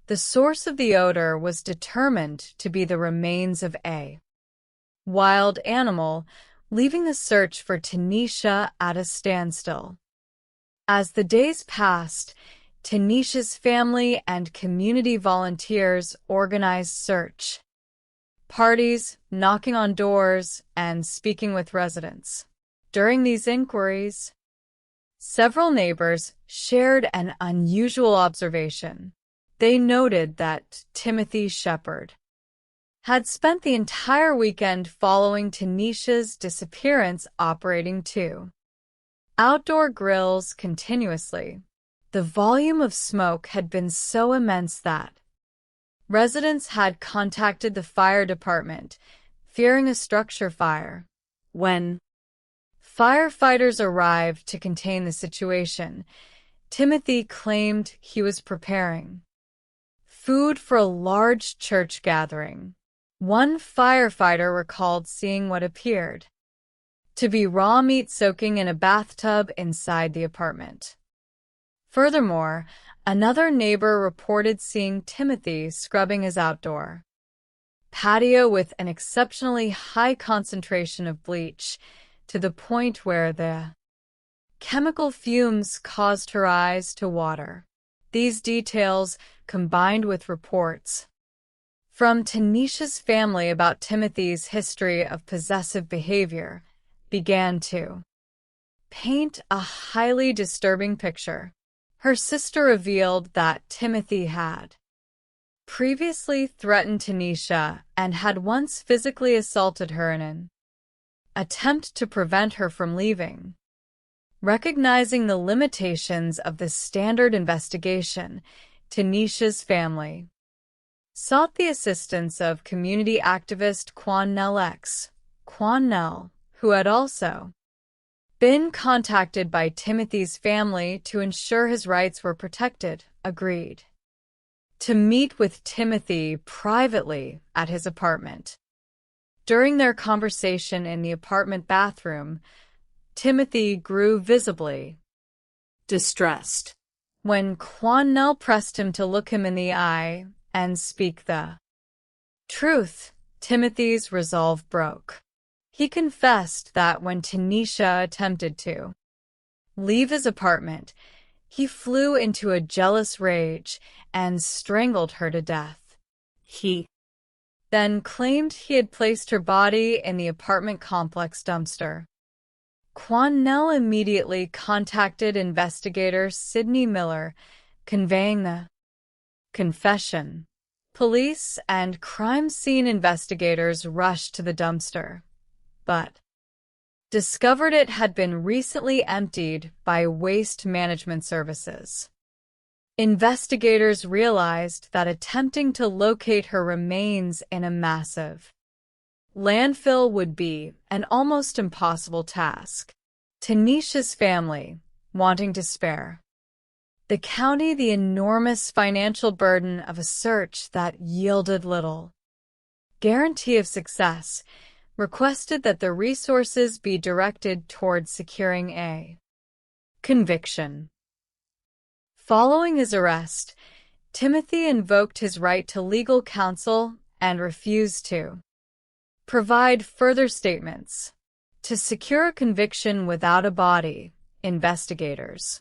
the source of the odor was determined to be the remains of a wild animal, leaving the search for Tanisha at a standstill. As the days passed, Tanisha's family and community volunteers organized search parties, knocking on doors, and speaking with residents. During these inquiries, several neighbors shared an unusual observation. They noted that Timothy Shepard had spent the entire weekend following Tanisha's disappearance operating two outdoor grills continuously. The volume of smoke had been so immense that residents had contacted the fire department, fearing a structure fire. When firefighters arrived to contain the situation, Timothy claimed he was preparing food for a large church gathering. One firefighter recalled seeing what appeared to be raw meat soaking in a bathtub inside the apartment. Furthermore, another neighbor reported seeing Timothy scrubbing his outdoor patio with an exceptionally high concentration of bleach, to the point where the chemical fumes caused her eyes to water. These details, combined with reports from Tanisha's family about Timothy's history of possessive behavior, began to paint a highly disturbing picture. Her sister revealed that Timothy had previously threatened Tanisha and had once physically assaulted her in an attempt to prevent her from leaving. Recognizing the limitations of the standard investigation, Tanisha's family sought the assistance of community activist Quan Nell X. Quan Nell, who had also been contacted by Timothy's family to ensure his rights were protected, agreed to meet with Timothy privately at his apartment. During their conversation in the apartment bathroom, Timothy grew visibly distressed when Quan Nell pressed him to look him in the eye and speak the truth. Timothy's resolve broke. He confessed that when Tanisha attempted to leave his apartment, he flew into a jealous rage and strangled her to death. He then claimed he had placed her body in the apartment complex dumpster. Quan Nell immediately contacted investigator Sidney Miller, conveying the confession. Police and crime scene investigators rushed to the dumpster, but discovered it had been recently emptied by Waste Management Services. Investigators realized that attempting to locate her remains in a massive landfill would be an almost impossible task. Tanisha's family, wanting to spare the county the enormous financial burden of a search that yielded little, guarantee of success, requested that the resources be directed towards securing a conviction. Following his arrest, Timothy invoked his right to legal counsel and refused to provide further statements. To secure a conviction without a body, investigators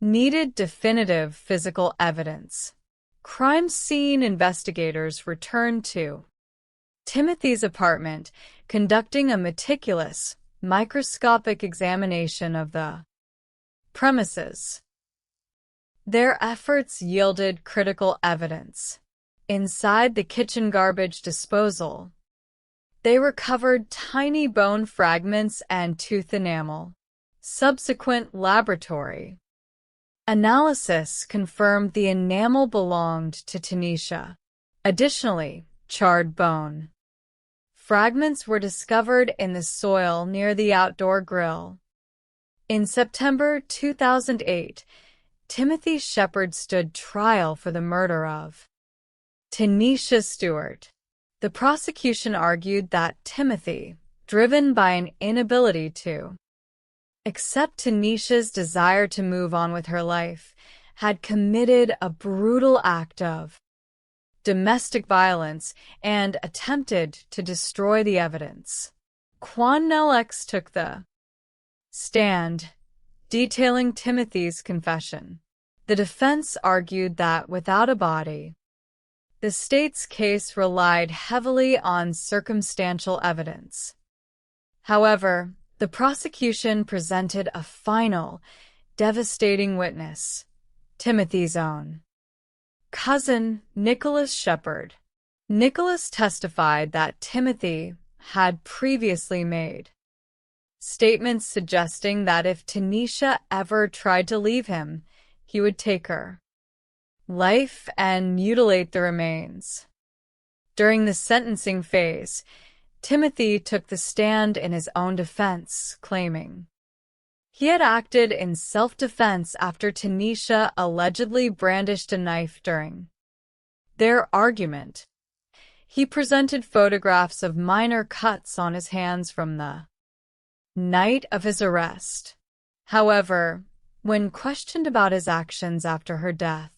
needed definitive physical evidence. Crime scene investigators returned to Timothy's apartment, conducting a meticulous, microscopic examination of the premises. Their efforts yielded critical evidence. Inside the kitchen garbage disposal, they recovered tiny bone fragments and tooth enamel. Subsequent laboratory analysis confirmed the enamel belonged to Tanisha. Additionally, charred bone fragments were discovered in the soil near the outdoor grill. In September 2008, Timothy Shepard stood trial for the murder of Tanisha Stewart. The prosecution argued that Timothy, driven by an inability to accept Tanisha's desire to move on with her life, had committed a brutal act of domestic violence and attempted to destroy the evidence. Quan Nelix took the stand, detailing Timothy's confession. The defense argued that without a body, the state's case relied heavily on circumstantial evidence. However, the prosecution presented a final, devastating witness, Timothy's own cousin, Nicholas Shepard. Nicholas testified that Timothy had previously made statements suggesting that if Tanisha ever tried to leave him, he would take her life and mutilate the remains. During the sentencing phase, Timothy took the stand in his own defense, claiming he had acted in self-defense after Tanisha allegedly brandished a knife during their argument. He presented photographs of minor cuts on his hands from the night of his arrest. However, when questioned about his actions after her death,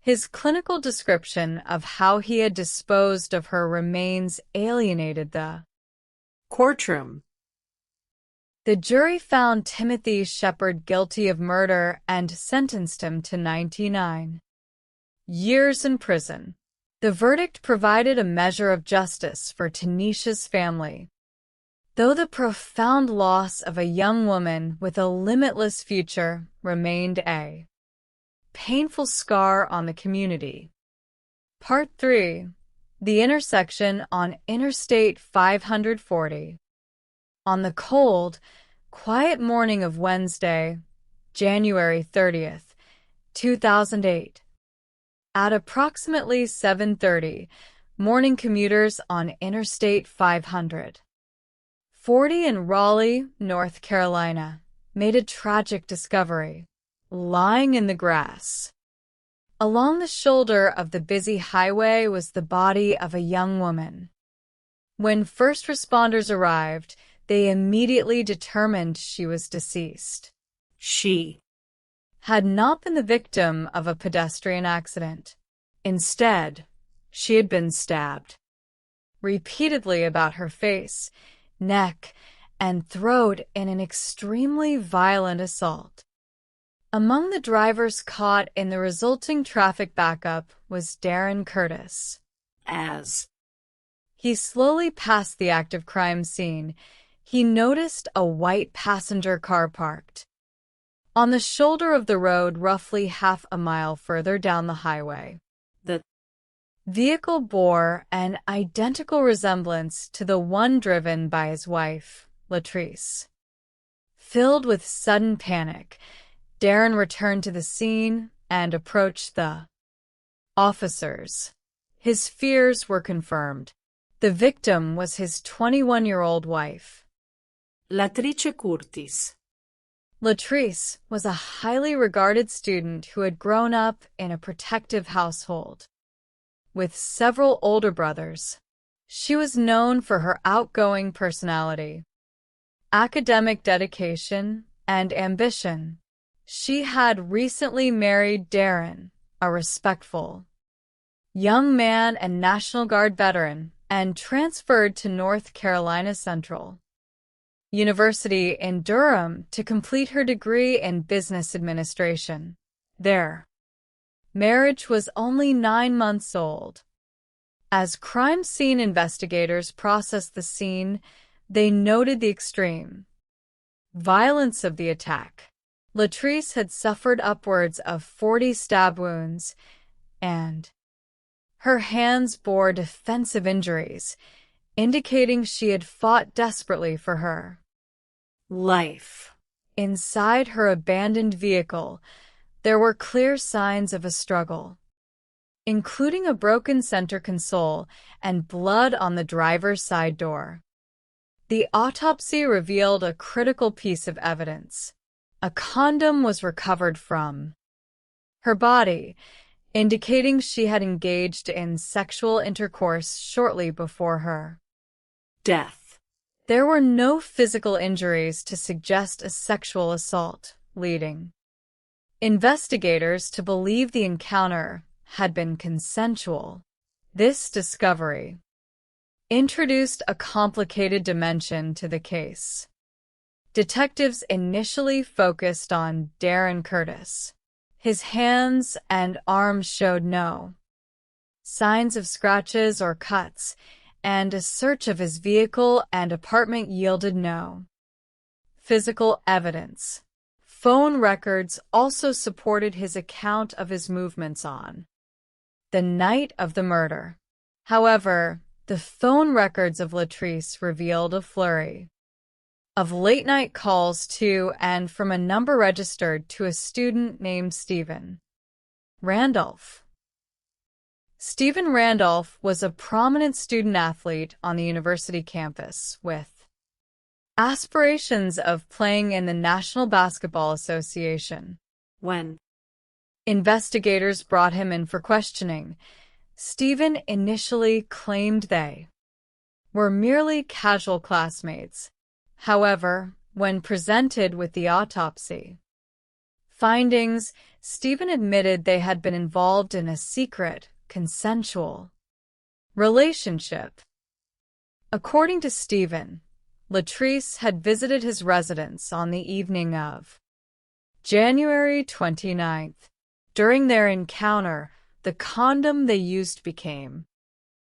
his clinical description of how he had disposed of her remains alienated the courtroom. The jury found Timothy Shepard guilty of murder and sentenced him to 99 years in prison. The verdict provided a measure of justice for Tanisha's family. Though the profound loss of a young woman with a limitless future remained a painful scar on the community. Part 3. The intersection on Interstate 540. On the cold, quiet morning of Wednesday, January 30th, 2008, at approximately 7:30, morning commuters on Interstate 540 in Raleigh, North Carolina, made a tragic discovery. Lying in the grass along the shoulder of the busy highway was the body of a young woman. When first responders arrived, they immediately determined she was deceased. She had not been the victim of a pedestrian accident. Instead, she had been stabbed repeatedly about her face, neck, and throat in an extremely violent assault. Among the drivers caught in the resulting traffic backup was Darren Curtis. As he slowly passed the active crime scene, he noticed a white passenger car parked on the shoulder of the road roughly half a mile further down the highway. The vehicle bore an identical resemblance to the one driven by his wife, Latrice. Filled with sudden panic, Darren returned to the scene and approached the officers. His fears were confirmed. The victim was his 21-year-old wife, Latrice Curtis. Latrice was a highly regarded student who had grown up in a protective household with several older brothers. She was known for her outgoing personality, academic dedication, and ambition. She had recently married Darren, a respectful young man and National Guard veteran, and transferred to North Carolina Central University in Durham to complete her degree in business administration. Their marriage was only 9 months old. As crime scene investigators processed the scene, they noted the extreme violence of the attack. Latrice had suffered upwards of 40 stab wounds, and her hands bore defensive injuries, indicating she had fought desperately for her life. Inside her abandoned vehicle, there were clear signs of a struggle, including a broken center console and blood on the driver's side door. The autopsy revealed a critical piece of evidence. A condom was recovered from her body, indicating she had engaged in sexual intercourse shortly before her death. There were no physical injuries to suggest a sexual assault, leading investigators to believe the encounter had been consensual. This discovery introduced a complicated dimension to the case. Detectives initially focused on Darren Curtis. His hands and arms showed no signs of scratches or cuts, and a search of his vehicle and apartment yielded no physical evidence. Phone records also supported his account of his movements on the night of the murder. However, the phone records of Latrice revealed a flurry of late-night calls to and from a number registered to a student named Stephen Randolph. Stephen Randolph was a prominent student-athlete on the university campus with aspirations of playing in the National Basketball Association. When investigators brought him in for questioning, Stephen initially claimed they were merely casual classmates. However, when presented with the autopsy findings, Stephen admitted they had been involved in a secret, consensual relationship. According to Stephen, Latrice had visited his residence on the evening of January 29th. During their encounter, the condom they used became